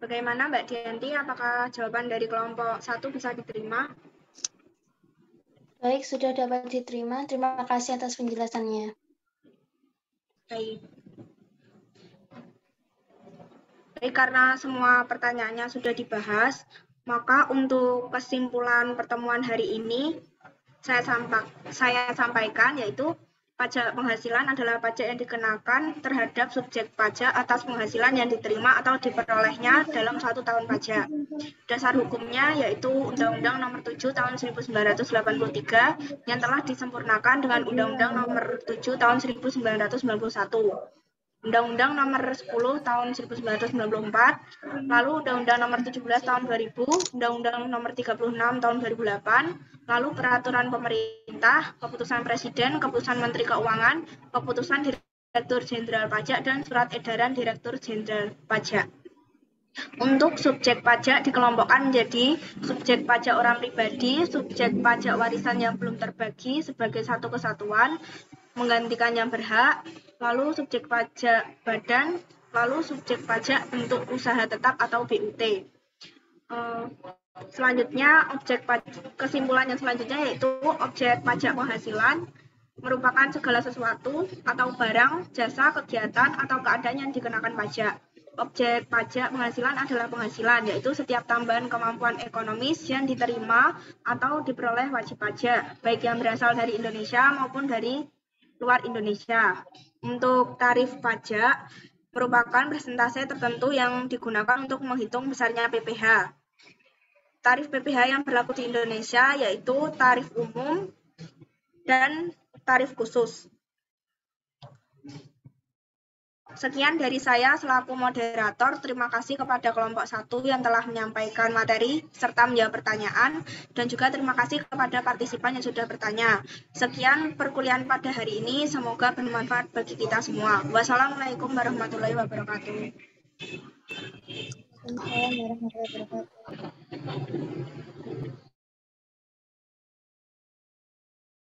Bagaimana Mbak Dianti, apakah jawaban dari kelompok 1 bisa diterima? Baik, sudah dapat diterima. Terima kasih atas penjelasannya. Baik. Baik, karena semua pertanyaannya sudah dibahas, maka untuk kesimpulan pertemuan hari ini saya sampaikan, yaitu Pajak penghasilan adalah pajak yang dikenakan terhadap subjek pajak atas penghasilan yang diterima atau diperolehnya dalam 1 tahun pajak. Dasar hukumnya yaitu Undang-Undang Nomor 7 Tahun 1983 yang telah disempurnakan dengan Undang-Undang Nomor 7 Tahun 1991. Undang-Undang Nomor 10 Tahun 1994, lalu Undang-Undang Nomor 17 Tahun 2000, Undang-Undang Nomor 36 Tahun 2008, lalu Peraturan Pemerintah, Keputusan Presiden, Keputusan Menteri Keuangan, Keputusan Direktur Jenderal Pajak, dan Surat Edaran Direktur Jenderal Pajak. Untuk subjek pajak dikelompokkan menjadi subjek pajak orang pribadi, subjek pajak warisan yang belum terbagi sebagai satu kesatuan, menggantikan yang berhak, lalu subjek pajak badan, lalu subjek pajak bentuk usaha tetap atau BUT. Selanjutnya, kesimpulan yang selanjutnya yaitu objek pajak penghasilan merupakan segala sesuatu atau barang, jasa, kegiatan, atau keadaan yang dikenakan pajak. Objek pajak penghasilan adalah penghasilan, yaitu setiap tambahan kemampuan ekonomis yang diterima atau diperoleh wajib pajak, baik yang berasal dari Indonesia maupun dari luar Indonesia. Untuk tarif pajak merupakan persentase tertentu yang digunakan untuk menghitung besarnya PPh. Tarif PPh yang berlaku di Indonesia yaitu tarif umum dan tarif khusus. Sekian dari saya selaku moderator. Terima kasih kepada kelompok 1 yang telah menyampaikan materi serta menjawab pertanyaan, dan juga terima kasih kepada partisipan yang sudah bertanya. Sekian perkuliahan pada hari ini, semoga bermanfaat bagi kita semua. Wassalamualaikum warahmatullahi wabarakatuh. Waalaikumsalam warahmatullahi wabarakatuh.